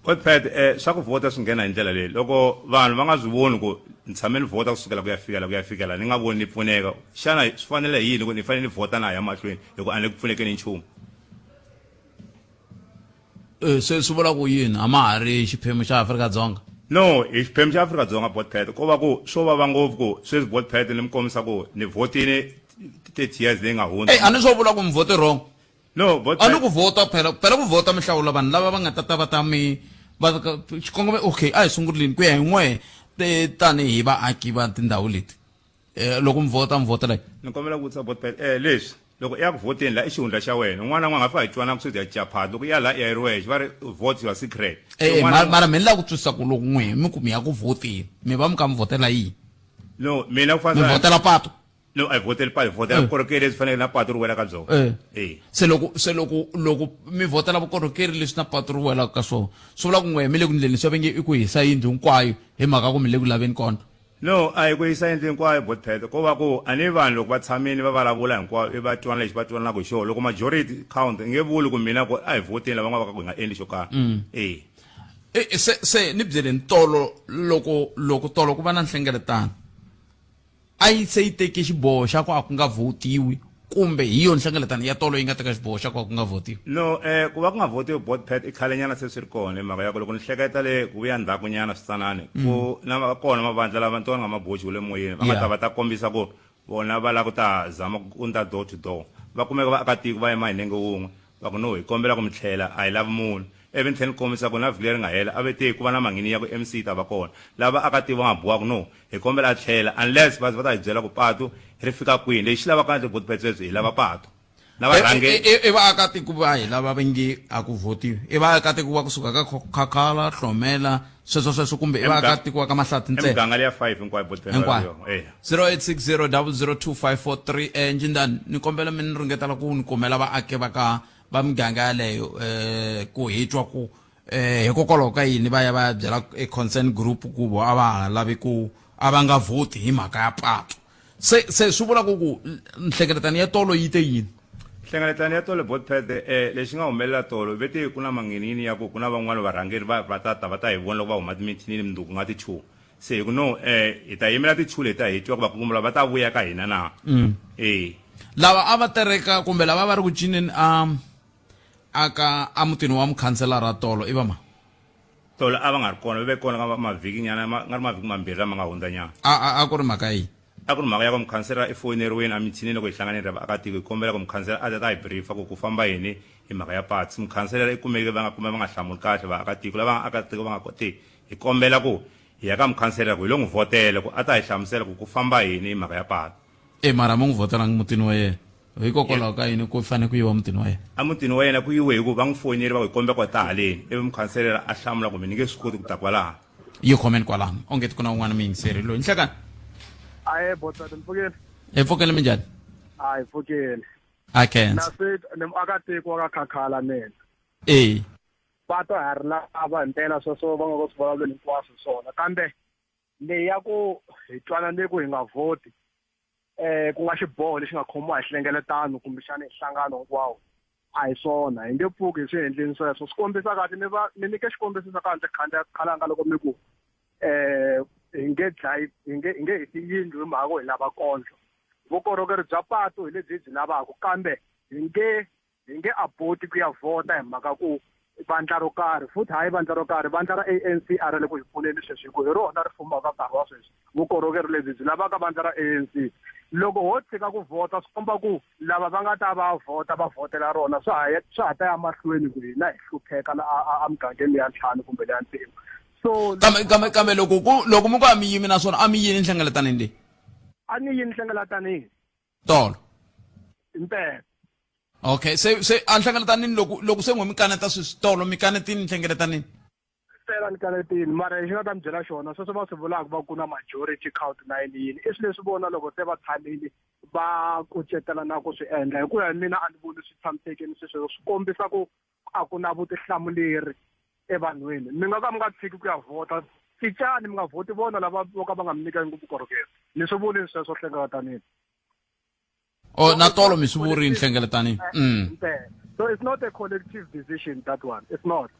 Otpet swa ku vhota swi nghena hi ndlela leyi loko vanhu va nga swi voni ku ni tshame ni vhota kusukela ku ya fikela ni nga voni ni pfuneka xana swi fanele yini ku ni fanele ni vhota na ya mahlweni loko a ni le ku pfunekeni nchumu se swi vula ku yini a ma ha ri xiphemu xa Afrika-Dzonga no hi xiphemu xa Afrika-Dzonga botpet ko va ku swo vava ngopfu ku sweswi botpet ni mi kombisa ku ni vhotini 30 years leyi nga hundza a ni swo vula ku mi vote wrong no a ni ku vhota phela ku vhota mi hlawula vanhu lava va nga ta va ta mi xikongomelo okay a hi sunguleni ku ya hi n'we tanihi vaaki va tindhawu leti loko mi vhota leyi ni kombela ku vutisa botpet leswi loko ya ku vhoteni la i xihundla xa wena un'wana na un'wana nga fa hi twana ku sweswi ya japhat loko ya la ya ri wexe va ri vote your secret mara mi ni lava ku twisisa ku loko n'we mi ku mi ya ku vhoteni mi va mi ka mi vhotela yini no mina ku mi vhotela patu no a hi vhoteli patu hi vhotela vukorhokeri lebyi fanele na patu ri wela ka byona se loko mi vhotela vukorhokeri leswi na patu ri welaka ka swona swi vula ku n'we mi le ku ndleni swi venge i ku hisa yindlu hinkwayo hi mhaka ku mi le ku laveni kona no a hi ku hisa yindlu hinkwayo botpet ko va ku a ni vanhu loko va tshamini va vulavula hinkwayo i va twana lexi va twanaka hi xona loko majority count nge vuli ku mina ku a hi vhoteni lava nga va ka ku hi nga endli xo karhi se ni byeleni tolo loko tolo ku va na nhlengeletano a yi se yi teke xiboho xa ku a ku nga votiwi kumbe hi yona nhlengeletano ya tolo yi nga teka xiboho xa ku a ku nga votiwi no ku va ku nga votiwi botpet i khale nyana se swi ri kona hi mhaka ya ku loko ni hleketa le ku vuya ndzhaku nyana switsanani ku na kona mavandla lava ni tona nga maboxi le moyeni va nga ta kombisa ku vona va lava ku ta zama ku ndla door to door va kumeka vaakatiko va yima hi nenge wun'we va ku no hi kombela ku mi tlhela a hi lavi munhu ivi ni tlhela ni kombisa ku na vhiki leri nga hela a ve te ku va na mangini ya ku MC ta va kona lava akatiko va nga buwaka no hi kombela a tlhela unless va ta hi byela ku patu ri fika kwini lexi lavaka ndle botpet sweswi hi lava patu na varhange i vaakatiko va hi lava va nge a ku votiwi i vaakatiko va kusuka ka Khakhala Hlomela sweswo kumbe i vaakatiko va ka Mahlati ntsena emiganga leya 5 hinkwayo botpet 0860 00254 njindani ni kombela mi ni ringetela ku ni kumela vaaki va ka va miganga yaleyo ku hi twa ku hikokwalaho ka yini va ya va ya byela concern group ku vo a va ha lavi ku a va nga vhoti hi mhaka ya patu se swi vula ku nhlengeletano ya tolo yi te yini nhlengeletano ya tolo botpet lexi nga humelela tolo ve te ku na manginini ya ku na van'wana varhangeri va ta hi vona loko va huma timithinini minduku nga ti-2 se ku no hi ta yimela ti-2 leta hi twa ku vakongomi lava va ta vuya ka hina na lava a va tereka kumbe lava va ri ku cineni a mutini wa mukhanselara tolo i va ma tolo a va nga ri kona va ve kona ka mavhiki nyana nga ri mavhiki mambirhi lama nga hundza nyana a ku ri mhaka yihi a ku ri mhaka ya ku mukhanselara i foyineriweni a mithinini loko hi hlanganeni vaakatiko hi kombela ku mukhanselara a ta hi briefa ku famba yini hi mhaka ya pats mukhanselara i kumeke va nga hlamuli kahle vaakatiko lava vaakatiko va nga koti hi kombela ku hi ya ka mukhanselara ku hi lo n'wi vhotela ku a ta hi hlamusela ku famba yini hi mhaka ya patu mara mo n'wi vhotelangi mutini wa yena hikokwalaho ka yini ku fanele ku yiwa mutini wa yena a mutini wa yena ku yiwe hi ku va n'wi foyineri va ku hi kombela ku ta haleni ivi mukhanselara a hlamula kumbe ni nge swi koti ku ta kwalaha yi comment kwalano ongeti ku na un'wana miyingiseri loyi nhlekani aye Botswana mpfukeni hi pfukele minjhani hayi mpfukeni a khensa nasithi nemuakatiko wa ka khakhala nena pato ha ri lava ntela sweswo va nga ku swi vulavuleni hinkwaswo swona kambe leyi ya ku hi twanane ku hi nga vhoti ku nga xiboho lexi nga khomiwa hi hlengeletano kumbexana hi nhlangano hinkwawo a hi swona hi nge pfuki hi swi endleni sweswo swi kombisa kahle mi nyike xikombiso xa kahle khalanga loko mi ku hi nge heti yindlu hi mhaka ku hi lava kondlo vukorhokeri bya patu hi lebyi byi lavaka kambe hi nge aboti ku ya vhota hi mhaka ku vandla ro karhi futhi hayi vandla ro karhi vandla ra ANC a ri le ku hi pfuneni sweswi hi ku hi rona ri fumaka nkarhi wa sweswi vukorhokeri lebyi byi lavaka vandla ra ANC loko ho tshika ku vhota swi komba ku lava va nga ta va vhota va vhotela rona swa ha ta ya mahlweni ku hina hi hlupheka a mugangeni ya ntlhanu kumbe leya ntima so kambe loko mi ku a mi yimi naswona a mi yini nhlengeletanini leyi a ni yini nhlengeletanini tolo impela okay se a nhlengeletanini loko se n'wi mi kaneta switolo mi kanetini nhlengeletanini impela ni kanetini mara lexi nga ta mi byela xona sweswo va swi vulaka va ku na majority count na yini i swi leswi vona loko se va tshamile va kucetela na ku swi endla hi ku ya hi mina a ni voni swi tshamisekeni sweswo swi kombisa ku a ku na vutihlamuleri evanhwini mi nga ka mi nga tshiki ku ya vhota ticani mi nga vhoti vona lava vo ka va nga mi nyikangi vukorhokeri ni swi vulini sweswo hlengeletanini na tolo mi swi vurini nhlengeletanini so it's not a collective decision that one it's not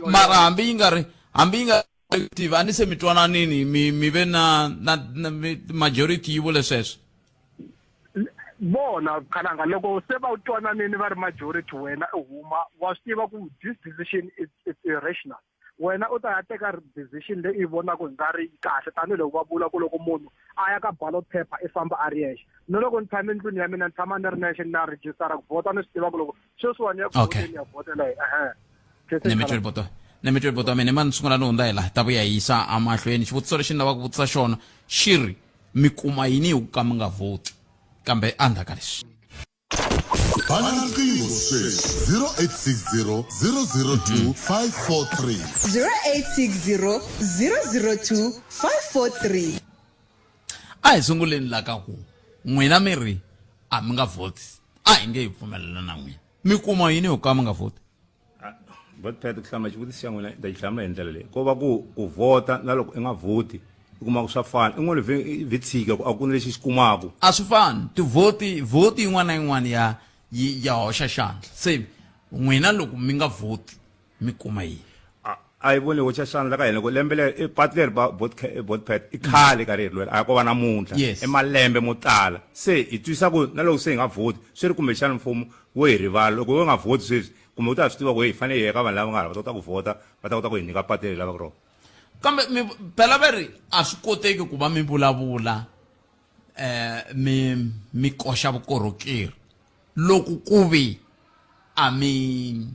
mara hambi yi nga collective a ni se mi twananini mi ve na majority yi vule sweswo bona khalanga loko se va twananini va ri majority wena i huma wa swi tiva ku this decision is irrational wena u ta ya teka decision leyi i vonaka hi nga ri kahle tanihiloko va vula ku loko munhu a ya ka ballot paper i famba a ri yexe no loko ni tshame ndlwini ya mina ni tshama ni ri nexe na rejistara ku vhota ni swi tiva ku loko sweswiwani ya kuvoteni ya vhotela ne mi twe boto mina mani sungula ni hundza hi laha ta vuya yisa amahlweni xivutiso lexi ni lavaka ku vutisa xona xi ri mi kuma yini hi ku ka mi nga vhoti kambe andzhaka leswi bana riqingho sweswi 0860 002 543 0860 002 543 a hi sunguleni la ka ku n'wina mi ri a mi nga vhoti a hi nge hi pfumelela na n'wina mi kuma yini hi ku ka mi nga vhoti botpet ku hlama xivutiso xa n'wina ta xi hlamula hi ndlela leyi ko va ku vhota na loko i nga vhoti i kuma ku swa fana i n'wi vhi tshika ku a ku ni lexi xi kumaku a swi fani vhoti yin'wana na yin'wana ya hoxa xandla se n'wina loko mi nga vhoti mi kuma yini a yi voni hoxa xandla ka hina ku lembe leri patu leri botpet i khale ka reri lweri a ya ko va namuntlha i malembe mo tala se hi twisa ku na loko se hi nga vhoti swi ri kumbexana mfumo wo hi rivala loko wo nga vhoti sweswi kumbe u ta swi tiva ku hi fanele hi ya ka vanhu lava nga va ta kota ku vhota va ta kota ku hi nyika patu leri lavaka rona kambe phela va ri a swi koteki ku va mi vulavula mi koxa vukorhokeri loko ku vi a mi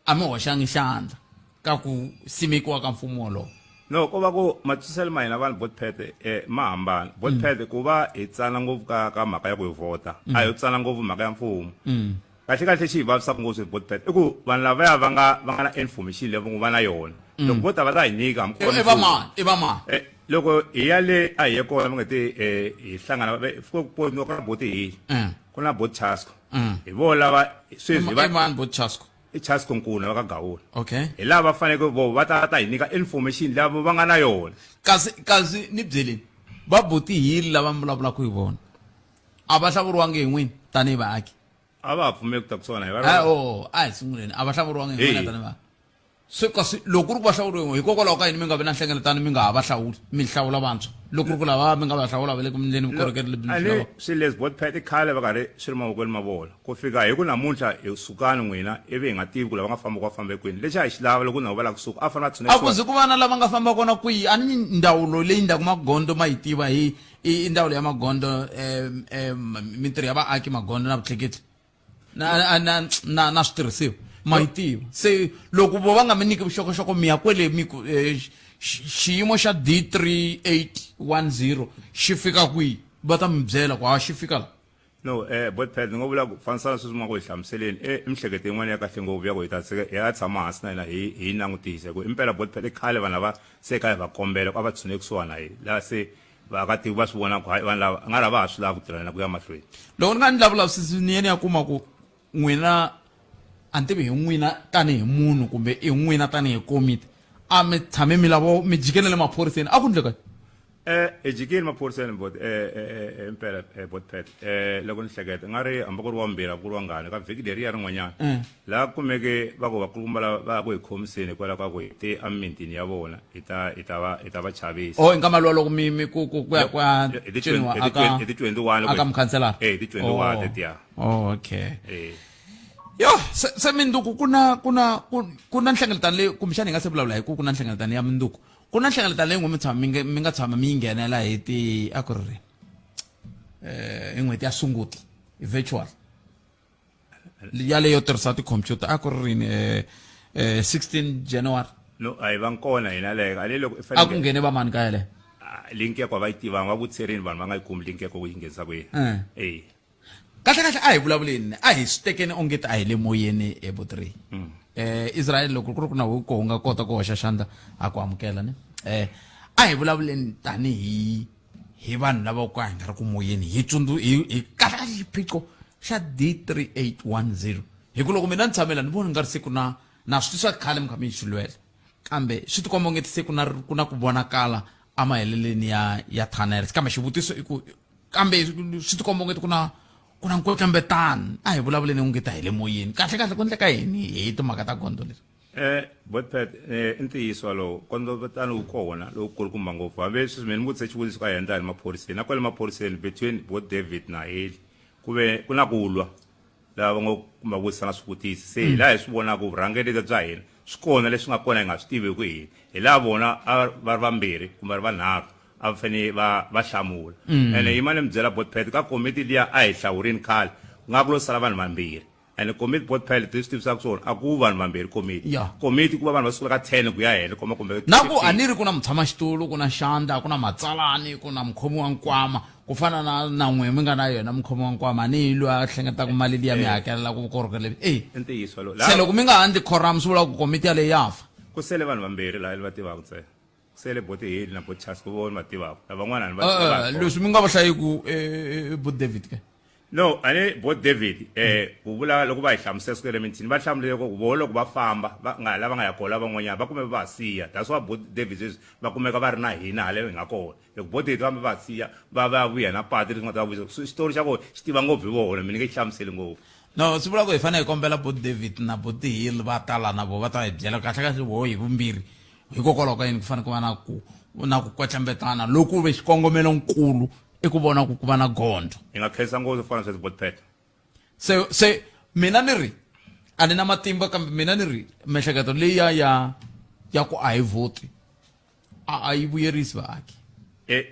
hoxangi xandla ka ku simekiwa ka mfumo wolowo no ko va ku matwiselo ma hina vanhu botpet ma hambana botpet ku va hi tsala ngopfu ka mhaka ya ku hi vhota a hi tsala ngopfu mhaka ya mfumo kahle xi hi vavisaka ngopfu hi botpet i ku vanhu lavaya va nga na information leyi va na yona loko vo ta va ta hi nyika i va mani loko hi ya le a hi ye kona va nga ti hi hlangana ku na boti hi ku na bot chasco hi vo lava sweswi bot chasco i chasco nkuna va ka gawula okay hi lava va faneke vo va ta hi nyika information lava va nga na yona kasi ni byeleni va boti hili lava mi vulavulaka hi vona a va hlavuriwangi hi n'wini tanihi vaaki a va ha pfumeli ku ta ku swona a hi sunguleni a va hlavuriwangi hi n'wina tanihi vaaki se kasi loko ri ku va hlawuriwa hikokwalaho ka yini mi nga vi na nhlengeletano mi nga ha va hlawuli mi hlawula vantshwa loko ri ku lava mi nga va hlawula va le ku endleni vukorhokeri lebyi mi ani swilo leswi botpet khale va karhi swi ri mavokweni ma vona ku fika hi ku namuntlha hi sukani n'wina ivi hi nga tivi ku lava nga famba ku va fambe kwini lexi a hi xi lava loko na hu va lava kusuka a fanele a a ku zi ku vana lava nga famba kona kwihi a ni ndawulo leyi ndaku magondo ma yi tiva hi ndawulo ya magondo mintirho ya vaaki magondo na vutleketli na switirhisiwa ma yi tiva se loko vo va nga mi nyiki vuxokoxoko mi ya kwele xiyimo xa D3810 xi fika kwihi va ta mi byela ku ha xi fika la no botpet ni ngo vula ku fanisana sweswi ma ku hi hlamuseleni emihleketo yin'wana ya kahle ngopfu ya ku hi ya tshama hansi na hina hi langutise ku impela botpet khale vanhu lava se ka hi va kombela ku a va tshune kusuhana hi laha se vaakatiko va swi vona ku vanhu lava nga lava ha swi lava ku tirhana ku ya mahlweni loko ni nga ni lavulavisisi ni yeni ya kuma ku n'wina a ni tivi hi n'wina tanihi munhu kumbe i n'wina tanihi komiti a mi tshame mi lava mi jikele le maphoriseni a ku ndleka hi jikile maphoriseni impela botpet loko ni hleketa nga ri hamba ku ri wambirhi ku ri wangani ka vhiki leriya rin'wanyana laha kumeke va ku vakulukumba va ku hi khomiseni hikwalaho ka ku hi te amimitini ya vona hi ta va chavisa o nkama luwa loko mi ku ya ciniwa hi ti 21 aka mukhanselara hi ti 21 letiya okay yo se minduku ku na nhlengeletano leyi kumbexani hi nga se vulavula hi ku na nhlengeletano ya minduku ku na nhlengeletano leyi mi nga tshama mi yi nghenela hi ti a ku ri hi n'hweti ya sunguti hi virtual yaleyo tirhisa tikhompyuta a ku ri rini 16 January no a hi va kona hina leyo a loko a ku nghene va mani ka yaleyo link ya ku va yi tivanga va vutiserini vanhu va nga yi kumi link ya ku yi nghenisa kwihi kahle a hi vulavuleni a hi swi tekeni ongeti a hi le moyeni ebotri Israel loko ku ri ku na hu ko nga kota ku hoxa xandla a ku amukela ne a hi vulavuleni tanihi vanhu lava ku a hi nga ri ku moyeni hi kahle xiphiqo xa D3810 hi ku loko mina ni tshamela ni vona nga ri se ku na swi swa khale mi kha mi xi lwela kambe swi tikomba ongeti se ku na ku vonakala amaheleleni ya tunnel kambe xivutiso i ku kambe swi tikomba ongeti ku na nkwekembetano a hi vulavuleni ungeta hi le moyeni kahle ku endleka yini hi timhaka ta gondo leri botpet i ntiyiso walowo kondobetano wu kona lowu kulukumba ngopfu hambe sweswi mina ni vutise xivutiso ka hina tani maphoriseni na kwale maphoriseni between both David na Heli ku na ku lwa lava va ngo kumba vutisana swivutisi se hi laha hi swi vonaka vurhangeri bya hina swi kona leswi nga kona hi nga swi tivi ku hina hi laha vona va ri vambirhi kumbe ri vanharhu a va fanele va hlamula ene hi mani mi byela botpet ka komiti liya a hi hlawurini khale ku nga ku lo sala vanhu vambirhi ene komiti botpet ti swi tivisaka swona a ku vanhu vambirhi komiti ku va vanhu va sukela ka 10 ku ya hela kumbe na ku a ni ri ku na mutshamaxitulu ku na xandla ku na matsalani ku na mukhomi wa nkwama ku fana na n'we mi nga na yona mukhomi wa nkwama a ni hi loyi a hlengetaka mali liya mi hakelela ku vukorhokeri lebyi ntiyiso lo se loko mi nga handli quorum swi vula ku komiti yaleyi yafa ku sele vanhu vambirhi laha va tivaka ntsena sele boti Heli na boti Charles ku vona va tivaka lavan'wana ni va leswi mi nga va hlayiku bot David ke no ane bot David ku vula loko va hi hlamusela swikele mitini va hlamulele ku vo loko va famba lava nga ya kola van'wanyana va kume va siya that's why bot David va kumeka va ri na hina halelo hi nga kona loko bot David va siya va vuya na pati leswi nga ta vuya xitori xa kona xi tiva ngopfu hi vona mina nge xi hlamuseli ngopfu no swi vula ku hi fanele hi kombela bot David na bot Heli va tala na vo va ta hi byela kahle vo hi vumbirhi hikokwalaho ka yini ku fanele ku va na ku kwetlembetana loko ve xikongomelo nkulu i ku vona ku va na gondo hi nga khensa ngopfu fana sweswi botpet se mina ni ri a ni na matimba kambe mina ni ri mihleketo leyi ya ku a hi voti a yi vuyerisi vaaki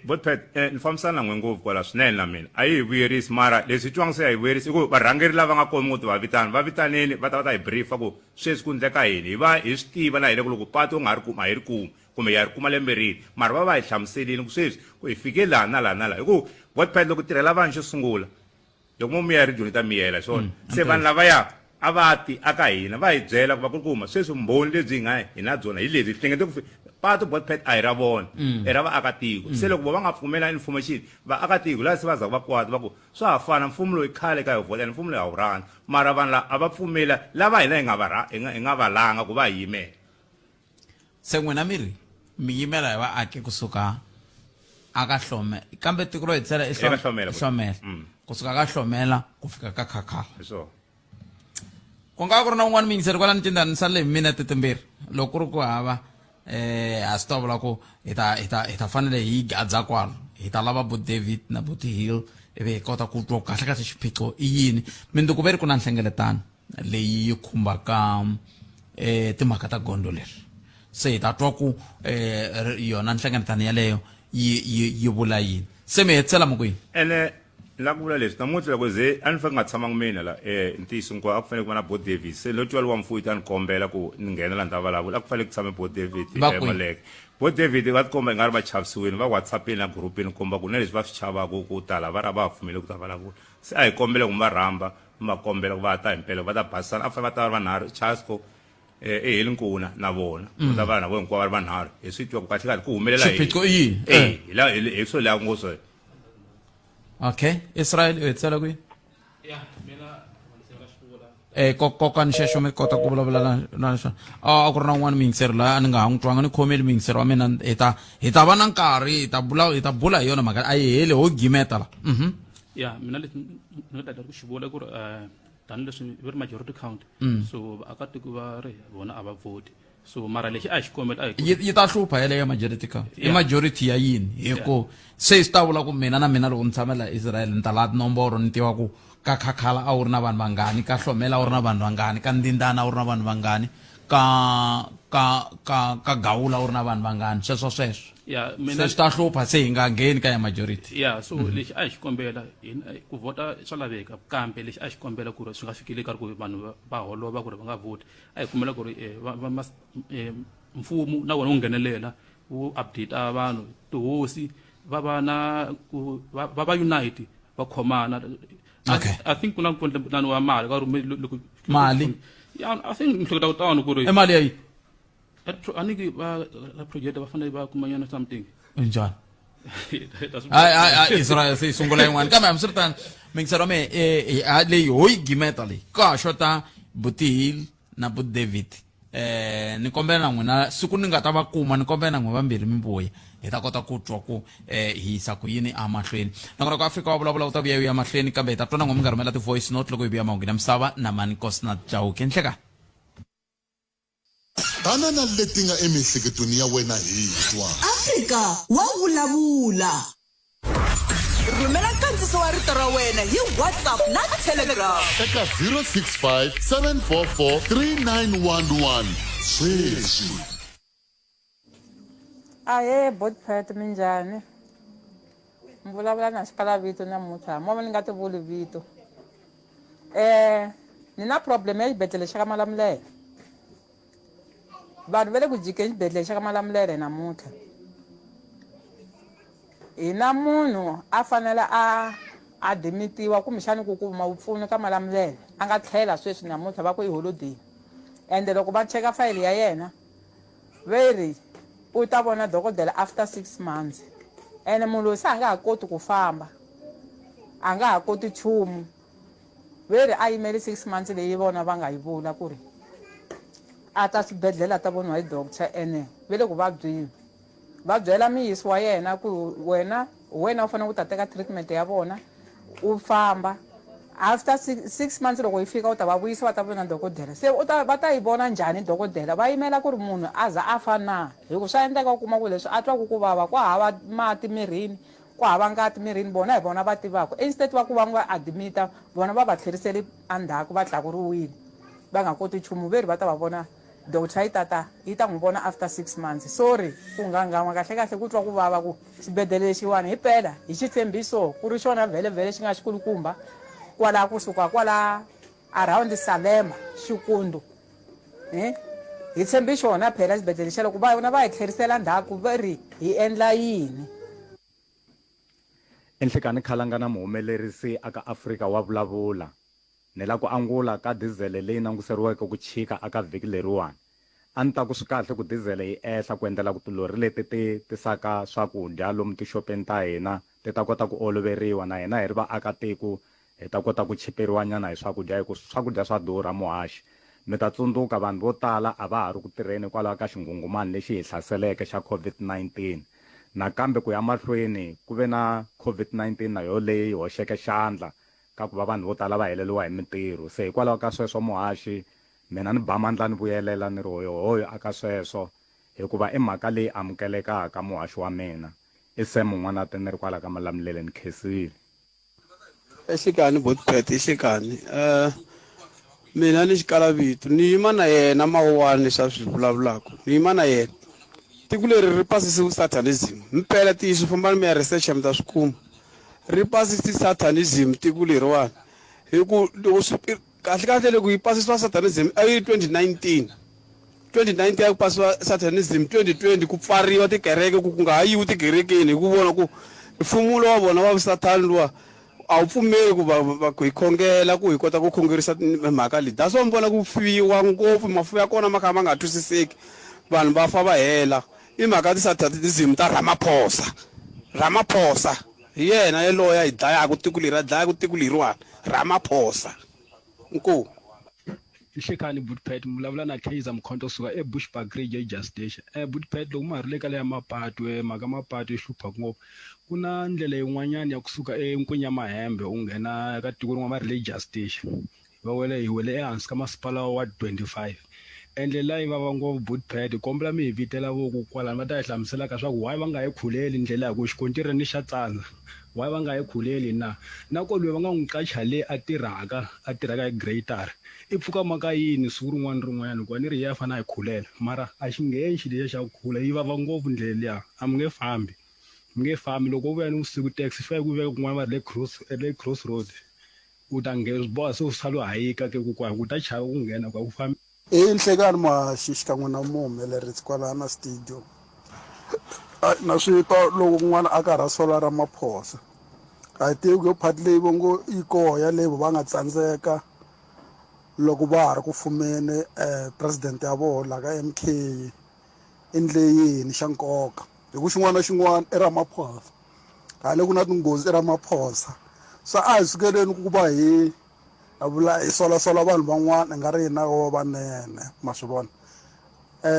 botpet ni fambisana n'we ngopfu kwala swinene na mina a yi hi vuyerisi mara leswi twanga se a hi vuyerisi i ku varhangeri lava nga komi muti va vitaneni va ta hi briefa ku sweswi ku endleka yini hi va hi swi tiva na hile ku loko patu nga ha ri kuma hi ri kuma kumbe ya ri kuma lembe rini mara va hi hlamuselini ku sweswi ku hi fike laha na laha hi ku botpet loko tirhela vanhu xo sungula loko mo miya ri dyoni ta miyela swona se vanhu lavaya a va ti aka hina va hi byela ku va kulukuma sweswi mbhoni lebyi hi na byona hi lebyi hi hlengete ku patu botpet a hi ra vona i ra vaakatiko se loko va nga pfumela information vaakatiko laha se va za va kwata va ku swa ha fana mfumo loyi khale ka hi votela mfumo loyi a wu rhandza mara vanhu lava a va pfumela lava hina hi nga valanga ku va hi yimela se n'wina mi yimela hi vaaki kusuka aka hlome kambe tiko ro hi tsela hlomela kusuka ka hlomela ku fika ka khakhala ku nga ku ri na un'wana mingiseri kwala ni tindani sa le minute timbirhi loko ku ri ku hava a swi ta vula ku hi ta fanele hi gadza kwalo hi ta lava bo David na bo Hill ivi hi kota ku twa kahle kahle xiphiqo i yini mindzuku ve ri ku na nhlengeletano leyi yi khumbaka timhaka ta gondo leri se hi ta twa ku yona nhlengeletano yaleyo yi vula yini se mi hetisela mo kwini ene la ku vula leswi namuntlha loko ze a ni fanele nga tshamanga mina la ntiyiso nkwavo a ku fanele ku va na bo David se lo twa wa mfuyi ta ni kombela ku ni nghena la ni ta vulavula a ku fanele ku tshame bo David Maleke bo David va tikomba hi nga ri va chavisiwini va whatsappini na grupini komba ku na leswi va swi chavaka ku tala va ri va pfumele ku ta vulavula se a hi kombele ku va rhamba va kombela ku va ta himpela va ta basisana a fanele va ta va ri vanharhu Chasco heli nkuna na vona va ta va na vo hinkwavo va ri vanharhu hi swi twa ku kahle kahle ku humelela xiphiqo i yini hi swo leya ngo so okay Israel u hetisela kwini ya mina kokani xexo mi kota ku vulavula na xona a ku ri na un'wana mingiseri laha a ni nga ha n'wi twanga ni khomeli mingiseri wa mina hi ta va na nkarhi hi ta bula hi yona mhaka a yi heli ho gimeta la ya mina leti ni nga ta ku xi vula ku ri tanihileswi va ri majority count so vaakatiko va ri vona a va voti so mara lexi a hi xikombela yi ta hlupha yeleyo majority count i majority ya yini hi ku se swi ta vula ku mina na mina loko ni tshamela Israel ni ta laha tinomboro ni tiva ku ka khakhala a wu ri na vanhu vangani ka hlomela a wu ri na vanhu vangani ka ndindana a wu ri na vanhu vangani ka gawula a wu ri na vanhu vangani sweswo se swi ta hlupha se hi nga ngheni ka ya majority ya so lexi a hi xikombela ku vota swa laveka kambe lexi a hi xikombela ku ri swi nga fikeli nkarhi ku vanhu va holova ku ri va nga voti a hi kombela ku ri mfumo na wona wu nghenelela wu update vanhu tihosi va va na va va unite va khomana okay I think kuna nkwentana wa mali ka ri mali ya I think nhlokota kutani ku ri mali yayi aniki va la project va fanele va kumanyana something njani Israel se sungula yin'wana kambe hambiswiritano mingiseri wa me leyi ho yi gimeta leyi ka xota Butihil na bu David ni kombela na n'wina siku ni nga ta va kuma ni kombela na n'we vambirhi mimbuya hi ta kota ku twa ku hi yisa ku yini amahlweni nakona ku Afrika wa vulavula u ta vuya ya mahlweni kambe hi ta twa na n'we mi nga rhumela ti-voice note loko hi vuya mahungu na misava na mani Nkosina Chauke nhlekani tanana leti nga emihleketweni ya wena hi twa Afrika wa vulavula rhumela nkandziso wa rito ra wena hi WhatsApp na Telegram eka 065 744 3911 sweswi ahe botpet minjhani mi vulavula na xikalavito namuntlha mova ni nga ti vuli vito ni na problem ya xibedhlele xa ka Malamulele vanhu va le ku jikeni xibedhlele xa ka Malamulele namuntlha hi na munhu a fanele a dimitiwa kumbexani ku kuma vupfuni ka Malamulele a nga tlhela sweswi namuntlha va ku i holiday ende loko va cheka fayili ya yena veri u ta vona dokodela after 6 months ene munhu loyi se a nga ha koti ku famba a nga ha koti nchumu veri a yimele 6 months leyi vona va nga yi vula ku ri a ta swibedhlele a ta voniwa hi doctor ene ve le ku vabyini va byela miyisi wa yena ku wena u fanele ku ta teka treatment ya vona u famba after 6 months loko yi fika u ta va vuyisa va ta vona dokodela se va ta yi vona njhani dokodela va yimela ku ri munhu a za a fana hi ku swa endleka u kuma ku leswi a twaku ku vava ku hava mati mirini ku hava ngati mirini bona hi vona va tivaka instead va ku va n'wi va admita vona va va tlherisele endzhaku va tlakuriwile va nga koti nchumu veri va ta va vona doctor yi ta n'wi vona after 6 months sorry ku ngangama kahle kahle ku twa ku vava ku xibedhlele lexiwani hi pela hi xitshembiso ku ri xona vhele xi nga xikulukumba kwala kusuka kwala around Salema Xikundu hi tshembi xona phela xibedhlele xa loko va hi tlherisela ndzhaku va ri hi endla yini enhlekani khalangana muhumelerisi aka Afrika wa vulavula ni la ku angula ka dizele leyi languseriweke ku chika aka vhiki leriwani a ni ta ku swi kahle ku dizele yi ehla ku endlela ku tilori leti ti tisaka swakudya lomu tixopeni ta hina ti ta kota ku oloveriwa na hina hi ri vaakatiko hi ta kota ku chiperiwa nyana hi swakudya hi ku swakudya swa durha muhaxi mi ta tsundzuka vanhu vo tala a va ha ri ku tirheni kwalaho ka xingungumani lexi hi hlaseleke xa COVID-19 nakambe ku ya mahlweni ku ve na COVID-19 na yo leyi hoxeke xandla ka ku va vanhu vo tala va heleliwa hi mintirho se hikwalaho ka sweswo muhaxi mina ni ba mandla ni vuyelela ni ri hoyo aka sweswo hikuva i mhaka leyi amukelekaka muhaxi wa mina i Sam N'wanati ni ri kwala ka Malamulele ni khesile exikani Botswana exikani mina ni xikala vito ni yima na yena mawuwani leswi a swi vulavulaka ni yima na yena tiko leri ri pasisiwe satanism mpela tiyiso fambani mi ya research mi ta swi kuma ri pasisi satanism tiko leriwani hi ku kahle loko yi pasisiwa satanism a yi 2019 a ku pasiwa satanism 2020 ku pfariwa tikereke ku nga ha yiwi tikerekeni hi ku vona ku mfumulo wa vona wa satani luwa a wu pfumeli ku va ku hi khongela ku hi kota ku khongerisa mhaka leyi that's why mi vona ku fiwa ngopfu mafu ya kona ma kha ma nga twisiseki vanhu va fa va hela i mhaka ti-satanism ta Ramaphosa hi yena yeloya hi dlayaku tiko leri a dlayaku tiko leriwani Ramaphosa inkomu Nhlekani Bootpet mulavula na Kaizer Mkhonto suka eBushbuck Ridge Station Bootpet loko ma ha ri le ka le ya mapatu mhaka mapatu yi hluphaku ngopfu ku na ndlela yin'wanyana ya kusuka eNkwenya Mahembe u nghena ka tiko rin'wana ma ri le Station hi wele ehansi ka masipala wa 25 endlela yi vava ngopfu Bootpet kombela mi hi vitela voku kwalani va ta hi hlamuselaka swa ku why va nga yi khuleli ndlela ya ku xikontiri ni xa tsandza why va nga yi khuleli na ko loyi va nga n'wi qacha le a tirhaka hi greater i pfuka maka yini siku rin'wana hikuva ni ri ya fana hi khulela mara a xi ngheni xi lexa xa ku khula yi vava ngopfu ndlela liya a mi nge fambi loko u vuya ni vusiku taxi fake ku veka kun'wana va ri le cross road u ta boha se u salo hayika ke ku ku ta chava ku nghena ku fambi nhlekani Muhaxi xikan'we na muhumelerisi kwala na studio na swito loko kun'wana a karhi a sola Ramaphosa a hi tivi ku yo phati leyi vongo yi koya leyi va nga tsandzeka loko va ha ri ku fumeni president ya vona la ka MK endle yini xa nkoka hi ku xin'wana na xin'wana i Ramaphosa hale ku na tinghozi i Ramaphosa so a hi sukeleni ku va hi vula hi sola vanhu van'wana nga ri hina vanene ma swi vona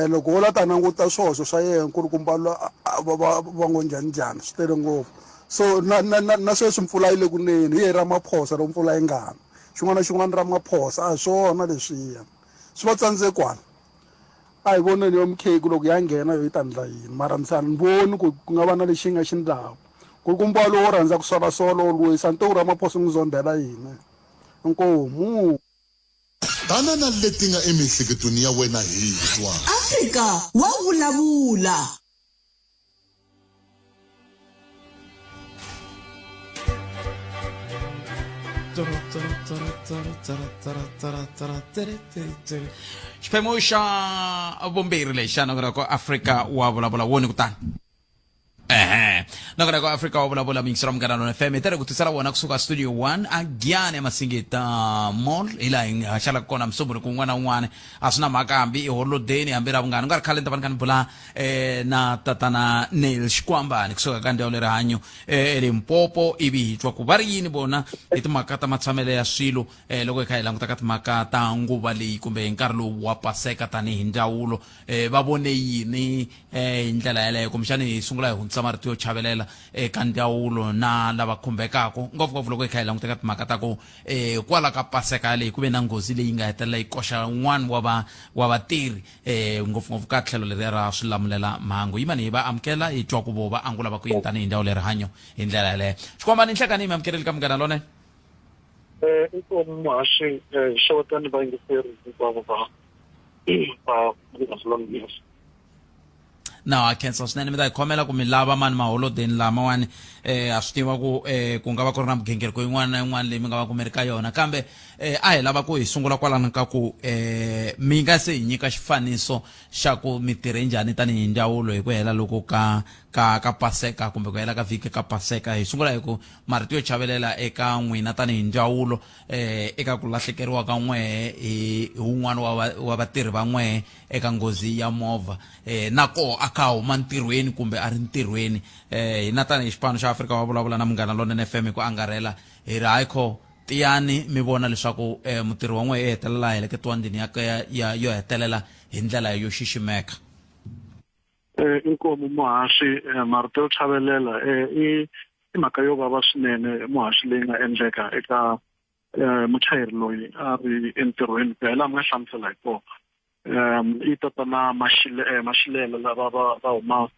loko wo la ta languta swihoxo swa yena ku ri ku mbala va ngo njhani swi tele ngopfu so na sweswi mpfula yi le kunene hi ye Ramaphosa loko mpfula yi nga ni xin'wana na xin'wana Ramaphosa a hi swona leswiya swi va tsandzekwana a hi voneni yo mkheki loko ya nghena yo yi ta ndla yini mara ni voni ku nga va na lexi nga xi ndlaku ku ri ku mbala lowo rhandza ku sola lwisa ni to ku Ramaphosa n'wi zombela yini inkomu banana leti nga emihleketweni ya wena hi twa Afrika wa vulavula xiphemu xa vumbirhi lexi xa nongera ku Afrika wa vulavula woni kutani nongera ku Afrika wa vulavula mingisero Mganano FM hi tere ku tisela wona kusuka studio 1 agyane Masingita mall ila hi haxala kona msumbuni ku n'wana n'wana a swi na mhaka hambi i holodeni hambi ra vungani u nga ri khale ni ta va ni kha ni bula na tatana Neil Xikwambani kusuka ka ndhawu le rihanyo Limpopo ivi hi twa ku va ri yini bona hi timhaka ta matshamelo ya swilo loko hi kha hi languta ka timhaka ta nguva leyi kumbe hi nkarhi lowu wa paseka tanihi ndzawulo va vone yini hi ndlela yaleyo kumbexani hi sungula hi hundzisa marito yo chavelela eka ndzawulo na lava khumbekaka ngopfungopfu loko hi kha hi languta ka timhaka ta ku kwala ka paseka leyi ku ve na nghozi leyi nga hetelela yi koxa un'wana wa vatirhi ngopfungopfu ka tlhelo leri ra swilamulela mhangu yimani hi va amukela hi twa ku vo va angula va ku yini tanihi ndhawu le rihanyo hi ndlela yaleyo Xikwambani nhlekani hi mi amukeleli ka Munghana Lonene inkomu Muhaxi xewetani va yingiseri hinkwavo va na khensa swinene mi ta hi khomela ku mi lava mani maholodeni lamawani a swi tiva ku nga va ku ri na migingiriko yin'wana na yin'wana leyi mi nga va ku mi ri ka yona kambe a hi lava ku hi sungula kwalano ka ku mi nga se hi nyika xifaniso xa ku mi tirhe njhani tanihi ndzawulo hi ku hela loko ka paseka kumbe ku hela ka vhiki ka paseka hi sungula hi ku marito yo chavelela eka n'wina tanihi ndzawulo eka ku lahlekeriwa ka n'wehe hi wun'wana wa vatirhi va n'wehe eka nghozi ya movha nako a kha huma ntirhweni kumbe a ri ntirhweni hina tanihi xipano xa Afrika wa vulavula na Munghana Lonene FM ku angarhela hi ri hayikho tiyani mi vona leswaku mutirhi wa n'wehe hetelela heleketiwa ndini yo hetelela hi ndlela yo xiximeka inkomu Muhaxi marito yo chavelela i mhaka yo vava swinene Muhaxi leyi nga endleka eka muchayeri loyi a ri entirhweni ku hela mi nga hlamusela hi kona i tata na maxilelo lava va huma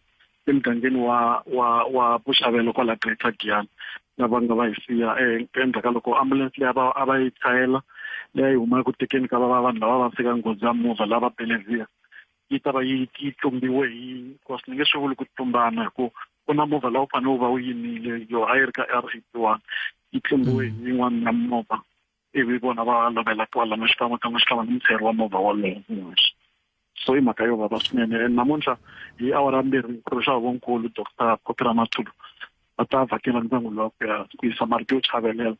emugangeni wa Vuxavelo kwala Greater Giyani lava nga va hi siya endzhaku ka loko ambulance leyi a va yi chayela leyi huma ku tekeni ka vanhu lava va fika nghozi ya movha lava belevhiya yi ta va yi tlumbiwe hi because ni nge swi vuli ku tlumbana hi ku ku na movha lawa u fanele u va wu yimile yo a yi ri ka R81 yi tlumbiwe hi yin'wana ya movha ivi vona va lovela kwala xikan'we ni muchayeri wa movha wolowo so i mhaka yo vava swinene namuntlha hi awara mbirhi ku ri xa huvonkulu Dr. Kopera Matulu va ta vhakela ndyangu lowa ku yisa marito yo chavelela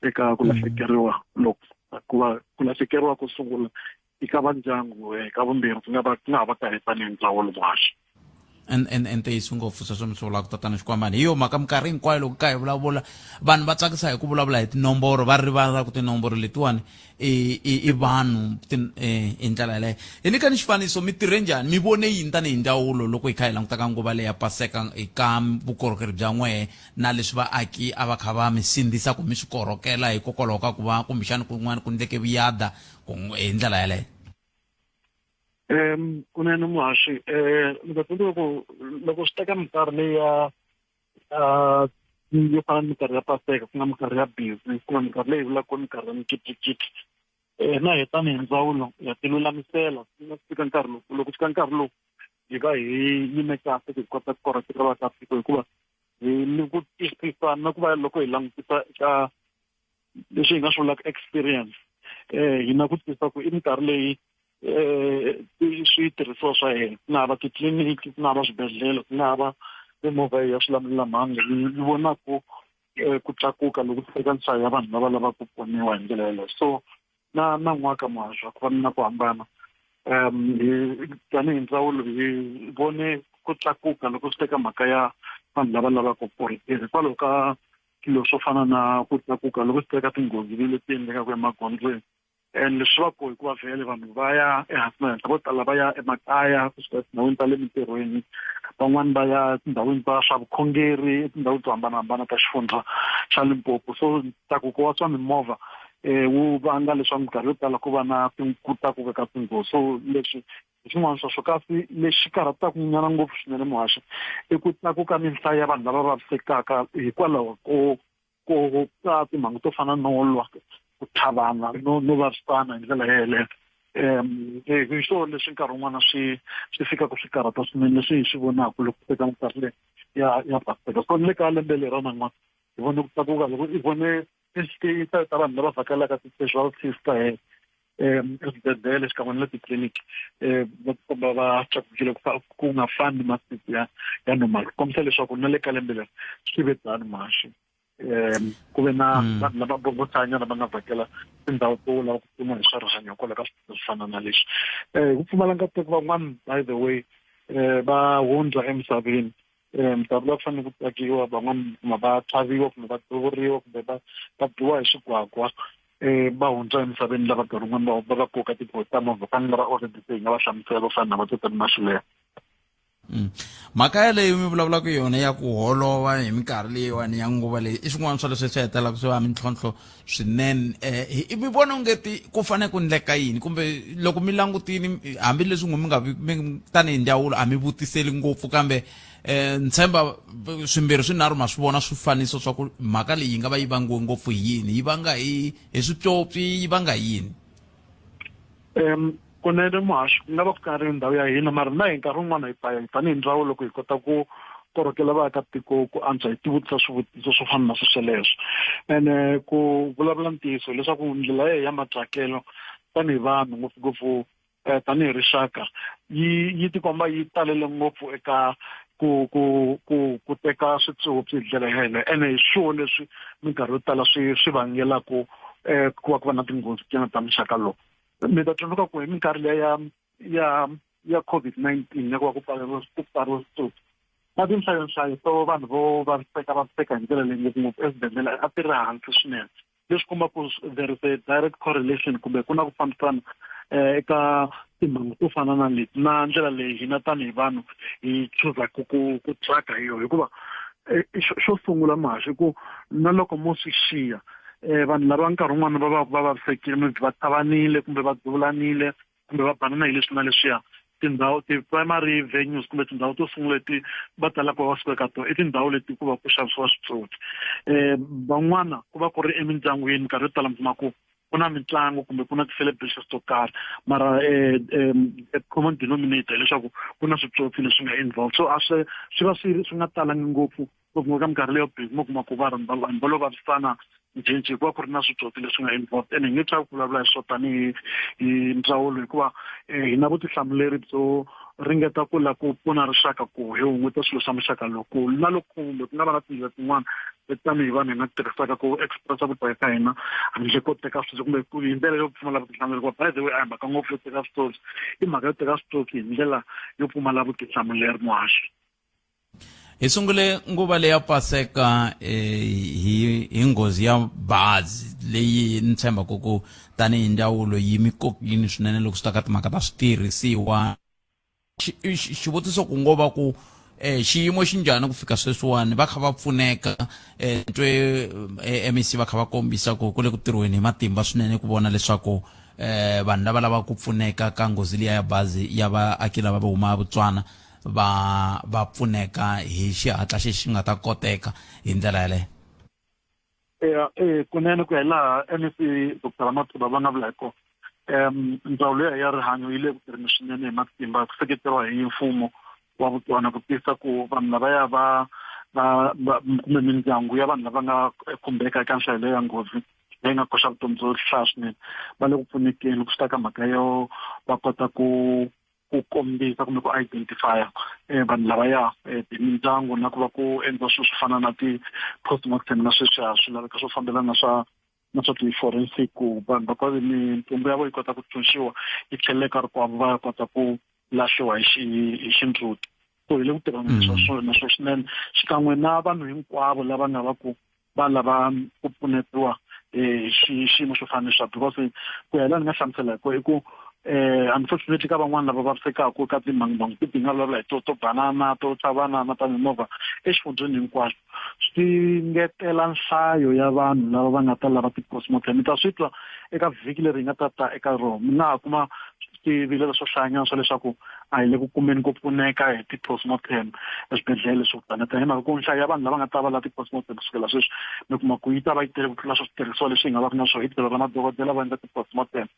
eka ku lahlekeriwa ku lahlekeriwa ko sungula eka va ndyangu ka vumbirhi ku nga va ka tanihi ndzawulo muhaxi ntiyiso ngopfu sweswo mi swi vulaka tatana xikwamani hi yo mhaka minkarhi hinkwayo loko ka hi vulavula vanhu va tsakisa hi ku vulavula hi tinomboro va rivala ku tinomboro letiwani i vanhu hi ndlela yaleyo hi nyika ni xifaniso mi tirhe njhani mi vone yini tanihi ndzawulo loko hi kha hi languta ka nguva leyi ya paseka ka vukorhokeri bya n'wehe na leswi vaaki a va kha va mi sindzisa ku mi swi korhokela hikokwalaho ka ku va kumbexani kun'wana ku ndleke vuyada hi ndlela yaleyo kunene muhaxi ni ta tsundzuka ku loko swi teka minkarhi leyi yo fana ni minkarhi ya paseka ku nga minkarhi ya busy ku nga minkarhi leyi vulaka ku minkarhi ya mikitikiti na hi tanihi ndzawulo ya ti lulamisela ku fika nkarhi lowu loko fika nkarhi lowu hi va hi yime kahle hi kota ku korhokela vaakatiko hikuva ni ku twisisa na ku va loko hi langutisa eka leswi hi nga swi vulaka experience hi na ku twisisa ku i minkarhi leyi switirhisiwa swa hina ku nga va titliliniki ku nga va swibedhlele ku nga va mimovha ya swilamulamhangu ni vonaku ku tlakuka loko eka nhlayo ya vanhu lava lavaka ku pfuniwa hi ndlela yaleyo so na n'waka muhaxo ku fana na ku hambana tanihi ndzawulo hi vone ku tlakuka loko swi teka mhaka ya vanhu lava lavaka vukorhokeri hikwalaho ka swilo swo fana na ku tlakuka loko swi teka tinghozi leti endlekaka emagondzweni and leswi va kohi hikuva vhele vanhu va ya ehansi na henhla vo tala va ya emakaya kusuka etindhawini ta le mintirhweni van'wani va ya etindhawini ta swa vukhongeri etindhawini to hambanahambana ta xifundza xa Limpopo so tlakuko wa swa mimovha wu vanga leswaku minkarhi yo tala ku va na ku tlakuka ka tinghozi so leswi hi swin'wana swa swo kasi lexi karhataka nyana ngopfu swinene muhaxi i ku tlakuka ni nhlayo ya vanhu lava vavisekaka hikwalaho ko ka timhangu to fana no lwa ku tlhavana no vavisana hi ndlela yeleyo hi swona leswi nkarhi wun'wana swi fikaka swi karhata swinene leswi hi swi vonaka loko teka minkarhi leyi ya paseka so ni le ka lembe leri ra nan'wana hi vone ku tlakuka loko hi vone tinhlayo ta vanhu lava vhakelaka ti-casualties ta hina eswibedhlele xikan'we na le titliliniki va komba va tlakukile ku nga fani masiku ya normal ku kombisa leswaku na le ka lembe leri swi ve tani muhaxi ku ve na vanhu lava vo hlanyana va nga vhakela tindhawu to lava ku pfuna hi swa rihanyo kwala ka swilo swo fana na leswi hi ku pfumala nkateko van'wana by the way va hundza emisaveni minkarhi leyi ku fanele ku tsakiwa van'wana kuma va tlhaviwa kumbe va duvuriwa kumbe va biwa hi swigwagwa va hundza emisaveni lava nkarhi wun'wana va va koka tinghozi ta movha fanele lava already se hi nga va hlamusela vo fana na va totani maxileya mhaka yaleyo mi vulavulaka yona ya ku holova hi minkarhi leyiwani ya nguva leyi i swin'wana swa leswi swi hetelaka swi va mintlhontlho swinene mi vona ungeti ku fanele ku endleka yini kumbe loko mi langutini hambileswi mi nga tanihi ndzawulo a mi vutiseli ngopfu kambe ntshemba swimbirhi swinharhu ma swi vona swifaniso swa ku mhaka leyi yi nga va yi vangiwe ngopfu hi yini yi vanga hi switswotswi yi vanga yini kunene muhaxi ku nga va ku karhi ndhawu ya hina mara na hi nkarhi wun'wana hi tanihi ndzawulo loko hi kota ku korhokela vaakatiko ku antswa hi tivutisa swivutiso swo fana na swesweleswo ene ku vulavula ntiyiso leswaku ndlela ya matsakelo tanihi vanhu ngopfungopfu tanihi rixaka yi tikomba yi talele ngopfu eka ku teka switsotsi hi ndlela yeleyo ene hi swona leswi minkarhi yo tala swi vangelaku ku va na tinghozi ta muxaka lowu mi ta tsundzuka ku hi minkarhi leya ya COVID-19 ya ku va ku pfariwa switsotsi na tinhlayo to vanhu vo vaviseka hi ndlela leyi ngopfungopfu eswibedhlele a ti ri hansi swinene leswi komba ku there is a direct correlation kumbe ku na ku fambisana eka timhangu to fana na leti na ndlela leyi hina tanihi vanhu hi chuzaku ku tsaka hi yona hikuva xo sungula muhaxi ku na loko mo swi xiya vanhu lava nkarhi wun'wana va vavisekile va thavanile kumbe va duvulanile kumbe va banana hi leswi na leswiya tindhawu ti-primary venues kumbe tindhawu to sungula leti va talaka va suka eka tona i tindhawu leti ku va ku xavisiwa switsotsi van'wana ku va ku ri emindyangwini nkarhi yo tala mi kuma ku ku na mitlangu kumbe ku na ti-celebrations to karhi mara common denominator leswaku ku na switsotsi leswi nga involved so swi va swi nga talangi ngopfu ngopfungopfu ka minkarhi leyo big mo kuma ku vanhu va lo vavisana njhenjhe ku va ku ri na switsotsi leswi nga involved ene hi nge chavi ku vulavula hi swo tanihi ndzawulo hikuva hi na vutihlamuleri byo ringeta ku la ku pfuna rixaka ku hi hunguta swilo swa muxaka lowukulu na loko kumbe ku nga va na tindlela tin'wana leti tanihi vanhu hi nga tirhisaka ku expressa vutoya ka hina handle ko teka switsotsi kumbe hi ndlela yo pfumala vutihlamuleri kuva by the way a hi mhaka ngopfu yo teka switsotsi i mhaka yo teka switsotsi hi ndlela yo pfumala vutihlamuleri muhaxi. Hi sungule nguva leya Paseka hi nghozi ya bazi leyi ni tshembaka ku tanihi ndzawulo yi mi kokini swinene loko swi ta ka timhaka ta switirhisiwa xivutiso ku ngo va ku xiyimo xi njhani ku fika sweswiwani va kha va pfuneka twe MEC va kha va kombisa ku le ku tirhweni hi matimba swinene ku vona leswaku vanhu lava lava ku pfuneka ka nghozi liya ya bazi ya vaaki lava va huma Botswana va pfuneka hi xihatla xi nga ta koteka hi ndlela yaleyo. Kunene ku ya laha MEC Dr. Mathuba va nga vula hi kona ndzawulo ya rihanyo yi le ku tirheni swinene hi matimba ku seketeriwa hi mfumo wa Botswana ku tisa ku vanhu lavaya va kumbe mindyangu ya vanhu lava nga khumbeka eka nhlayo ya nghozi leyi nga koxa vutomi byo hlaya swinene va le ku pfunekeni ku swi ta ka mhaka yo va kota ku kombisa kumbe ku identifya vanhu lavaya mindyangu na ku va ku endla swilo swo fana na ti-postmortem na sweswiya swilaveko swo fambelana na swa ti-forensic ku vanhu va kota mintumbu ya vo yi kota ku tsundzuxiwa yi tlheleka rikwavo va ya kota ku lahliwa hi xindzhuti so hi le ku tirhana naswo swinene xikan'we na vanhu hinkwavo lava nga va ku va lava ku pfunetiwa xiyimo xo fana leswa because ku hela ni nga hlamusela hi ku unfortunately ka van'wana lava vavisekaku ka timhangu ti nga vulavula hi to banana to tsavanana ta mimovha exifundzeni hinkwaswo swi ngetela nhlayo ya vanhu lava va nga ta lava ti-postmortem mi ta swi twa eka vhiki leri hi nga ta eka rona mi nga ha kuma swivilelo swo hlayanyana swa leswaku a hi le ku kumeni ku pfuneka hi ti-postmortem eswibedhlele swo taneta hi mhaka ku nhlayo ya vanhu lava nga ta va la ti-postmortem kusukela sweswi mi kuma ku yi ta va yi tele ku tlula swo switirhisiwa leswi hi nga va ku na swo hi tirha va madokodela va endla ti-postmortem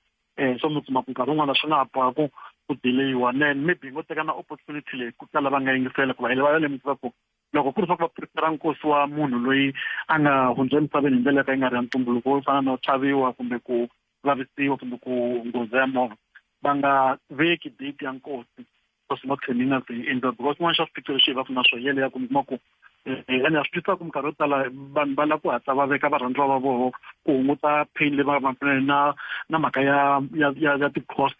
so mi kuma ku nkarhi wun'wana swi nga ha boha ku delayiwa then maybe ngo teka na opportunity leyi ku tala va nga yingisela ku va hi va ya lemukisa ku loko ku ri swa ku va prepara nkosi wa munhu loyi a nga hundza emisaveni hi ndlela ka yi nga ri ya ntumbuluko wo fana no chaviwa kumbe ku vavisiwa kumbe ku nghozi ya movha va nga veki date ya nkosi postmortem yi nga se yi endliwa because swin'wana xa swiphiqo leswi hi va ku na swo yele ya ku mi kuma ku ene a swi twisaka minkarhi yo tala vanhu va lava ku hatla va veka varhandziwa va voho ku hunguta pain leyi va na mhaka ya ti-cost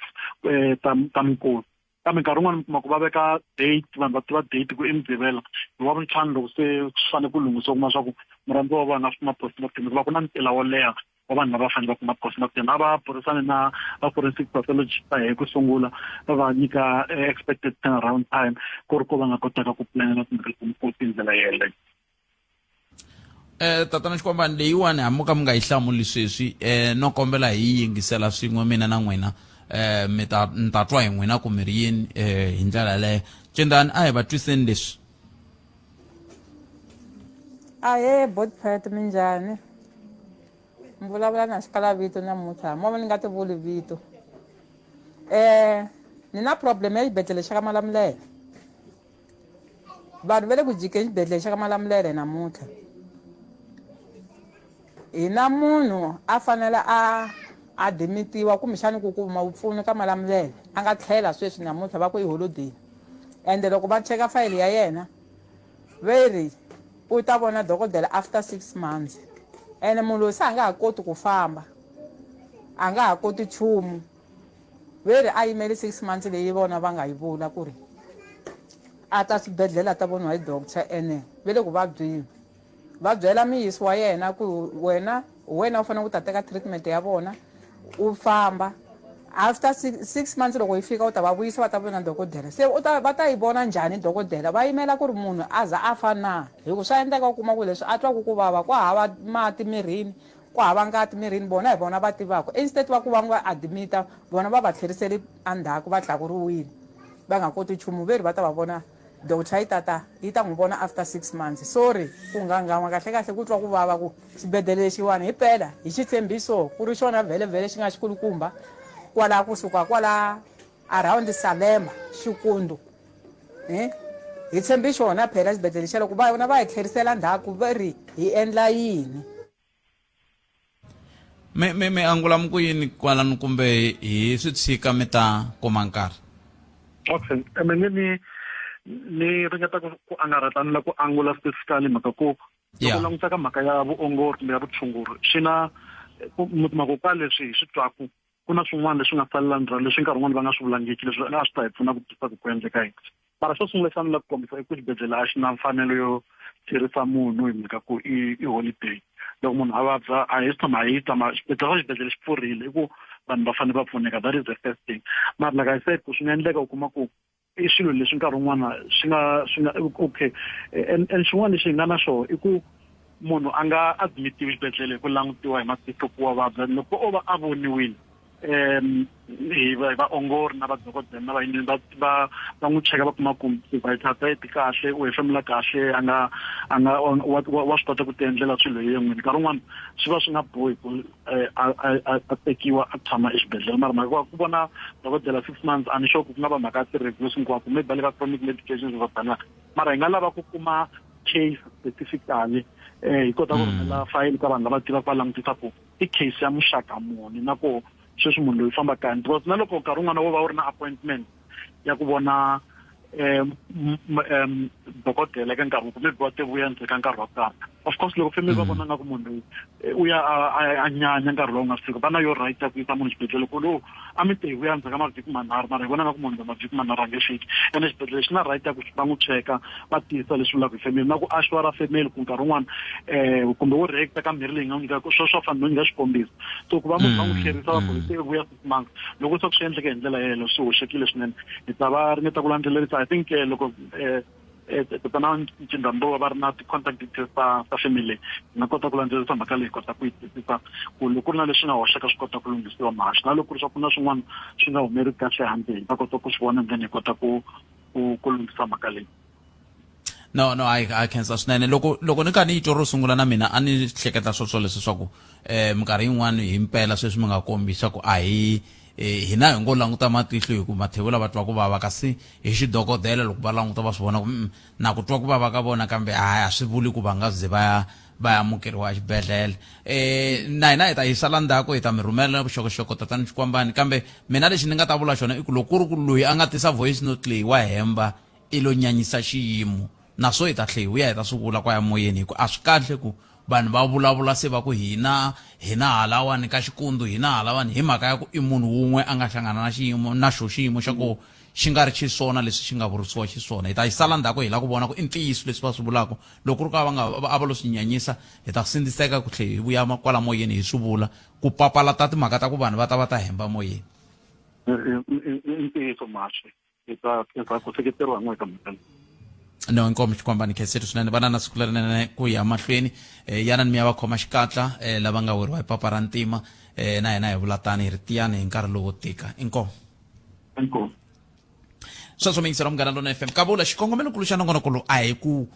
ta minkosi kambe nkarhi wun'wana mi kuma ku va veka date vanhu va tiva date ku i Mugqivela hi Wavuntlhanu loko se swi fanele ku lunghisiwa kuma swa ku murhandziwa wa vona a swi kuma postmortem va ku na ntila wo leha wa vanhu lava fanele va kuma postmortem a va burisane na va forensic pathologist hi ku sungula va va nyika expected turnaround time ku ri ko va nga kotaka ku planela kumbe ku tindlela yeleyo. Tatana Xikwambani leyiwani hambi ka mi nga yi hlamuli sweswi no kombela hi yingisela swin'we mina na n'wina mi ta twa hi n'wina ku mi ri yini hi ndlela yaleyo Cendani a hi va twiseni leswi. Ahee Botswana minjhani mi vulavula na xikalavito namuntlha movha ni nga ti vuli vito ni na problem ya xibedhlele xa ka Malamulele vanhu va le ku jikeni xibedhlele xa ka Malamulele namuntlha hi na munhu a fanele a dimitiwa kumbexani ku kuma vupfuni ka Malamulele a nga tlhela sweswi namuntlha va ku i holiday ende loko va cheka fayili ya yena veri u ta vona dokodela after 6 months ene munhu loyi se a nga ha koti ku famba a nga ha koti nchumu veri a yimele 6 months leyi vona va nga yi vula ku ri a ta swibedhlele a ta voniwa hi doctor ene ve le ku vabyini va byela miyisi wa yena ku wena u fanele ku ta teka treatment ya vona u famba after 6 months loko yi fika u ta va vuyisa va ta vona dokodela se va ta yi vona njhani dokodela va yimela ku ri munhu a za a fa na hi ku swa endleka u kuma ku leswi a twaku ku vava ku hava mati mirini ku hava ngati mirini vona hi vona va tivaka instead va ku va nga admita vona va va tlheriseli endzhaku va tlakuriwile va nga koti nchumu veri va ta va vona doctor yi ta n'wi vona after 6 months sorry ku ngangama kahle ku twa ku vava ku xibedhlele lexiwani hi pela hi xitshembiso ku ri xona vhele xi nga xikulukumba kwala kusuka kwala around Salema Xikundu hi tshembi xona phela xibedhlele xa loko va vona va hi tlherisela ndzhaku va ri hi endla yini me angula mu ku yini kwalano kumbe hi swi tshika mi ta kuma nkarhi okay ni ringeta ku angaratana ku angula specifically mhaka ku loko langutaka mhaka ya vuongori kumbe ya vutshunguri swi na mako ka leswi hi swi twaku ku na swin'wana leswi nga salela ndzhaku leswi nkarhi wun'wana va nga swi vulangiki leswi a swi ta hi pfuna ku tisa ku endleka yini mara xo sungula xani la ku kombisa i ku xibedhlele a xi na mfanelo yo tirhisa munhu hi mhaka ku i holiday loko munhu a vabya a hi tshama xibedhlele xi pfurile i ku vanhu va fanele va pfuneka that is the first thing mara like I said ku swi nga endleka u kuma ku i swilo leswi nkarhi wun'wana swi nga okay and xin'wana lexi hi nga na xona i ku munhu a nga admitiwi xibedhlele ku langutiwa hi matihlo ku wa vabya loko o va a voniwile hi vaongori na vadokodela na vayini va n'wi cheka va kuma ku vitality kahle u hefemula kahle a nga wa swi kota ku ti endlela swilo hi yena nkarhi wun'wana swi va swi nga bohi ku a tekiwa a tshama exibedhlele mara mhaka ku vona dokodela 6 months a ni sure ku nga va mhaka ti-reviews hinkwaku maybe va le ka chronic medications vo tala mara hi nga lava ku kuma case specifically hi kota ku rhumela file ka vanhu lava tivaka va langutisa ku i case ya muxaka muni na ku sweswi munhu loyi famba kani because na loko nkarhi wun'wana wo va wu ri na appointment ya ku vona dokodela eka nkarhi kumbe va te vuya ndzhaku ka nkarhi wa karhi of course loko family va vona nga ku munhu loyi u ya a nyanya nkarhi lowu nga fika va na yo right ya ku yisa munhu xibedhlele ku lowu a mi te hi vuya ndzhaku ka mavhiki manharhu mara hi vona nga ku munhu mavhiki manharhu a nge fiki ene xibedhlele xi na right ya ku va n'wi cheka va tiyisa leswi vulaka hi family na ku ashwara family ku nkarhi wun'wana kumbe wo reacta ka mirhi leyi nga n'wi nyika swo fanele no nyika xikombiso so ku va munhu va n'wi tlherisa va ku hi te vuya 6 months loko se ku swi endleke hi ndlela yeleyo swi hoxekile swinene hi ta va ringeta ku landzelerisa I think loko tana Ncindambo va ri na ti-contact details ta family nga kota ku landzelerisa mhaka leyi kota ku yi twisisa ku loko ku ri na leswi nga hoxeka swi kota ku lunghisiwa mahaxi na loko ku ri swa ku na swin'wana swi nga humeri kahle handle va kota ku swi vona then hi kota ku lunghisa mhaka leyi no I khensa swinene loko ni ka ni yitwa ro sungula na mina a ni hleketa swo leswi swa ku minkarhi yin'wana hi mpela sweswi mi nga kombisa ku a hina hi ngo languta matihlo hi ku mathevula va twa ku vava kasi hi xidokodela loko va languta va swi vona ku na ku twa ku vava ka vona kambe a swi vuli ku va nga ze va amukeriwa xibedhlele na hina hi ta yisa la ndzhaku hi ta mi rhumela vuxokoxoko tatani xikwambani kambe mina lexi ni nga ta vula xona i ku loko ku ri ku loyi a nga tisa voice note leyi wa hemba i lo nyanyisa xiyimo naso hi ta tlhe hi vuya hi ta swi vula kwaya moyeni hi ku a swi kahle ku vanhu va vulavula se va ku hina halawani ka xikundu hina halawani hi mhaka ya ku i munhu wun'we a nga hlangana na xiyimo na xiyimo xa ku xi nga ri xiswona leswi xi nga vurisiwa xiswona hi ta yi sala ndzhaku hi la ku vona ku i ntiyiso leswi va swi vulaka loko ku ri ka a va lo swi nyanyisa hi ta sindziseka ku tlhe hi vuya kwala moyeni hi swi vula ku papalata timhaka ta ku vanhu va ta hemba moyeni i ntiyiso maxe hi ta ku seketeriwa n'we ka mhaka no inkomo xikwambani khesetu swinene vana na siku lerinene ku ya mahlweni yana ni mi ya va khoma xikatla lava nga weriwa hi papa ra ntima na hina hi vula tani hi ri tiyani hi nkarhi lowo tika inkomo sweswo mi yingisela Munghana Lonene FM ka vula xikongomelokulu xa nongonokulu a hi ku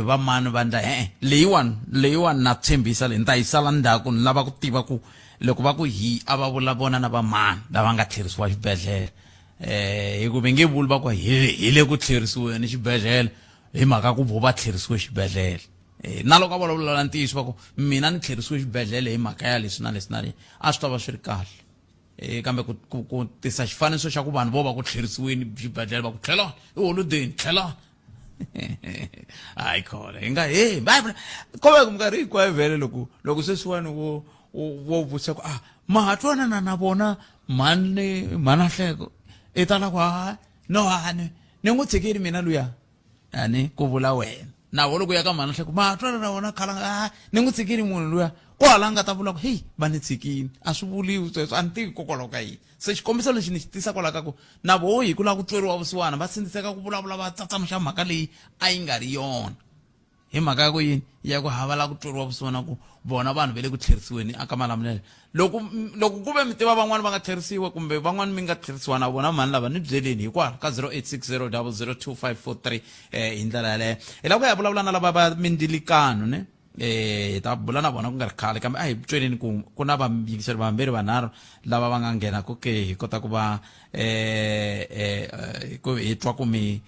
vamani va ndla leyiwani na tshembisa leyi ni ta yi sala ndzhaku ni lava ku tiva ku loko va ku hi a va vula vona na vamani lava nga tlherisiwa xibedhlele hi ku nge vuli va ku hi le ku tlherisiweni xibedhlele hi mhaka ku vo va tlherisiwe xibedhlele na loko a vulavula ntiyiso va ku mina ni tlherisiwe xibedhlele hi mhaka ya leswi na leswi na leswi a swi ta va swi ri kahle kambe ku tisa xifaniso xa ku vanhu vo va ku tlherisiweni xibedhlele va ku tlhelani i holideni tlhelani hayi khona hi nga kove minkarhi hinkwayo vhele loko sweswiwani wo vutisa ku ma twanana na vona manahleko i tala ku no ni n'wi tshikeli mina luya ani ku vula wena na loko ya ka manahleko ma twanana na vona khala ni n'wi tshikeli munhu luya ku hala nga ta vula ku hey va ni tshikini a swi vuliwi sweswo a ni tivi kokwalaho ka yini se xikombiso lexi ni xi tisa kwalaho ka ku na vo hi ku lava ku tweriwa vusiwana va sindziseka ku vulavula va tsatsamuxa mhaka leyi a yi nga ri yona hi mhaka ya ku yini ya ku hava la ku tluriwa vusiwana ku vona vanhu ve le ku tlherisiweni aka Malamulele. Loko ku ve mi tiva van'wani va nga tlherisiwa kumbe van'wani mi nga tlherisiwa na vona mani lava ni byeleni hikwalaho ka 0860 002543 hi ndlela yaleyo. Hi lava ku ya vulavula na lava va mindzilikano ne hi ta bula na vona ku nga ri khale kambe a hi tweni ku na vayingiseri vambirhi vanharhu lava va nga nghena ku ke hi kota ku va hi twa ku mi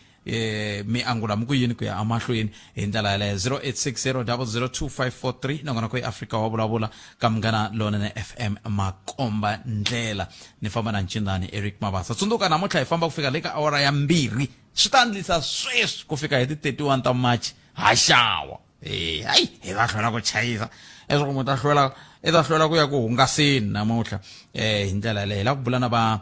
angula mi ku yini ku ya amahlweni hi ndlela yaleyo. 0860 002543 nangona ku Afrika wa vulavula ka Munghana Lonene FM makomba ndlela ni famba na Ncindani Eric Mabasa. Tsundzuka namuntlha hi famba ku fika le ka awara ya 2 swi ta endlisa sweswi ku fika hi ti 31 ta March ha xawa hayi hi va hlwela ku chayisa leswaku mu ta hlwela ku ya ku hungaseni namuntlha hi ndlela leyi. Hi la ku bula na va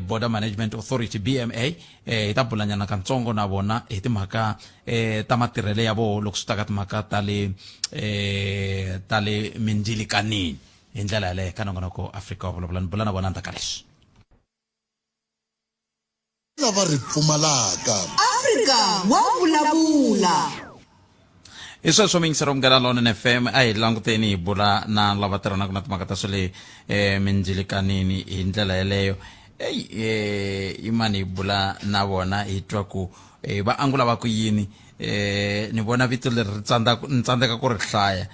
Border Management Authority BMA hi ta bulanyana katsongo na vona hi timhaka ta matirhelo ya vona loko swi ta ka timhaka ta le mindzilikanini hi ndlela yaleyo ka nongonoko Afrika wa vulavula ni bula na vona ndzhaku ka leswi. lava ri pfumalaka Afrika wa vulavula. I sweswo mingisero Munghana Lonene FM a hi languteni hi bula na lava tirhanaka na timhaka ta swa le mindzilikanini hi ndlela yaleyo. I mani hi bula na vona hi twa ku va angula va ku yini. Ni vona vito leri tsandzeka ku ri hlaya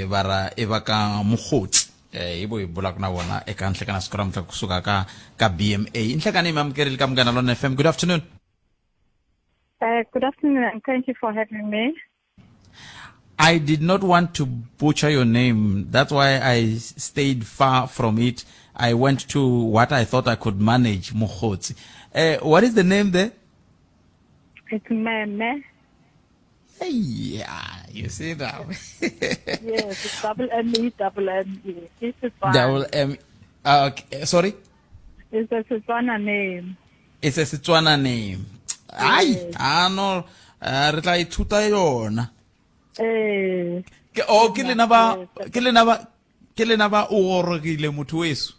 va ra i va ka Mokgotsi hi vo hi bulaka na vona eka nhlekana siku ra mutla kusuka ka BMA. Nhlekani mi amukerile ka Munghana Lonene FM. Good afternoon. Good afternoon and thank you for having me. I did not want to butcher your name. That's why I stayed far from it. I went to what I thought I could manage, Mokgotsi. What is the name there? It's Meme. Hey, yeah, you see that? Yes, it's double M-E, double M-E. It's a fun. Double M. Okay, sorry? It's a Setswana name. It's a Setswana name. Ay, no. Re tla ithuta yona. Ke le na ba o gorogile motho weso.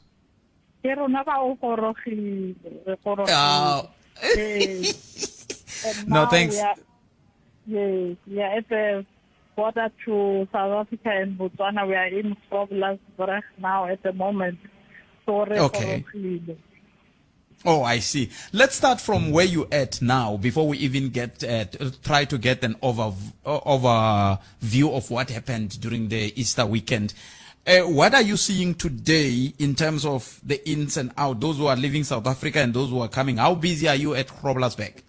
Ke rona ba o gorogile. No thanks. Yes, yeah, at the border to South Africa and Botswana. We are in Vulavula now at the moment. So okay. Oh, I see. Let's start from where you at now before we even get try to get an overview of what happened during the Easter weekend. What are you seeing today in terms of the ins and outs, those who are leaving South Africa and those who are coming? How busy are you at Groblersdal?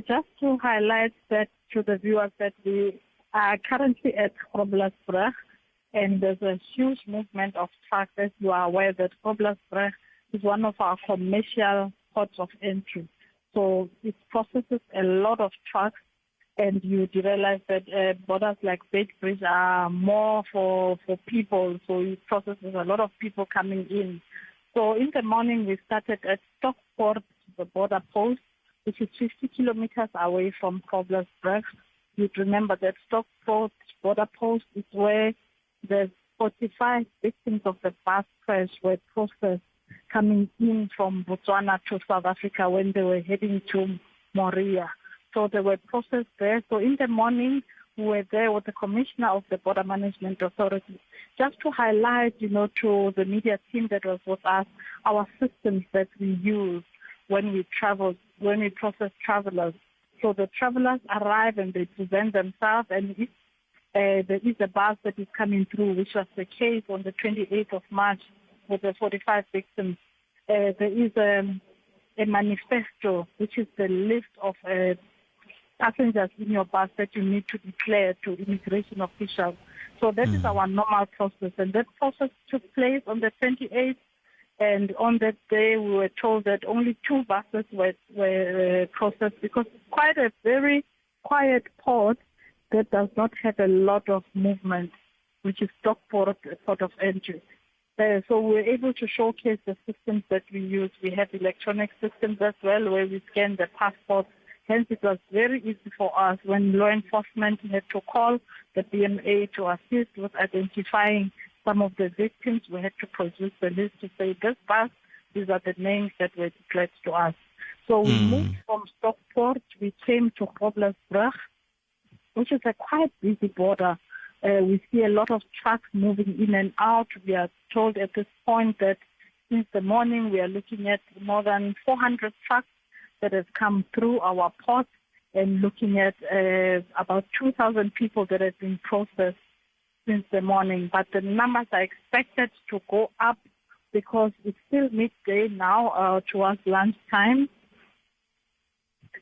Just to highlight that to the viewers that we are currently at Groblersdal, and there's a huge movement of trucks. As you are aware that Groblersdal is one of our commercial ports of entry. So it processes a lot of trucks, and you realize that borders like Beitbridge are more for people, so it processes a lot of people coming in. So in the morning, we started at Stockport, the border post, which is 50 kilometers away from Groblersdal. You'd remember that Stockport border post is where the 45 victims of the bus crash were processed coming in from Botswana to South Africa when they were heading to Moria. So they were processed there. So in the morning, we were there with the Commissioner of the Border Management Authority, just to highlight, to the media team that was with us, our systems that we use when we travel, when we process travelers. So the travelers arrive and they present themselves, and if there is a bus that is coming through, which was the case on the 28th of March, with the 45 victims, there is a manifesto, which is the list of passengers in your bus that you need to declare to immigration officials. So that is our normal process. And that process took place on the 28th. And on that day, we were told that only 2 buses were processed, because it's quite a very quiet port that does not have a lot of movement, which is Stockport, port of entry. So we're able to showcase the systems that we use. We have electronic systems as well, where we scan the passports. Hence, it was very easy for us when law enforcement had to call the BMA to assist with identifying some of the victims. We had to produce the list to say, this bus, these are the names that were declared to us. So we moved from Stockport, we came to Groblersdal, which is a quite busy border. We see a lot of trucks moving in and out. We are told at this point that since the morning we are looking at more than 400 trucks that have come through our port, and looking at about 2,000 people that have been processed since the morning. But the numbers are expected to go up because it's still midday now, towards lunchtime.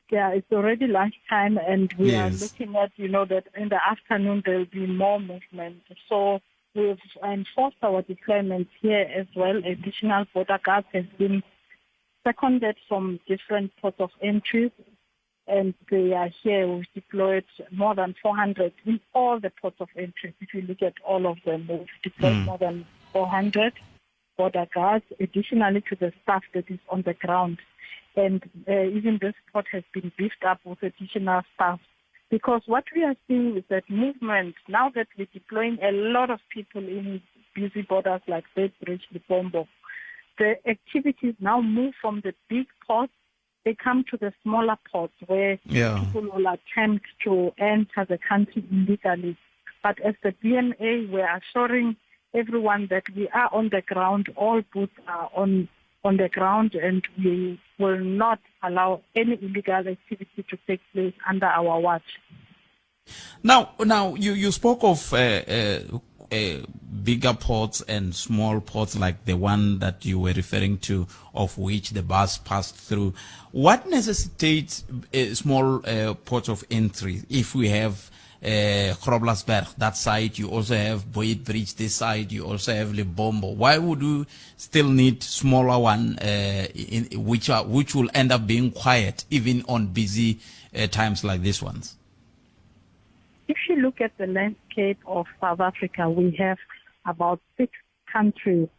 Yeah, it's already lunchtime, and we are looking at, that in the afternoon there will be more movement. So we've enforced our deployments here as well. Additional border guards have been seconded from different ports of entry, and they are here. We've deployed more than 400 in all the ports of entry. If you look at all of them, we've deployed more than 400 border guards, additionally to the staff that is on the ground. And even this port has been beefed up with additional staff. Because what we are seeing is that movement, now that we're deploying a lot of people in busy borders like Beitbridge, Limpopo, the activities now move from the big ports. They come to the smaller ports where people will attempt to enter the country illegally. But as the BMA, we're assuring everyone that we are on the ground, all boots are on the ground, and we will not allow any illegal activity to take place under our watch. Now, you spoke of bigger ports and small ports like the one that you were referring to, of which the bus passed through. What necessitates small ports of entry? If we have Groblersberg, that side, you also have Beitbridge, this side, you also have Limpopo. Why would you still need smaller one, which will end up being quiet even on busy times like this ones? If you look at the landscape of South Africa, we have about 6 countries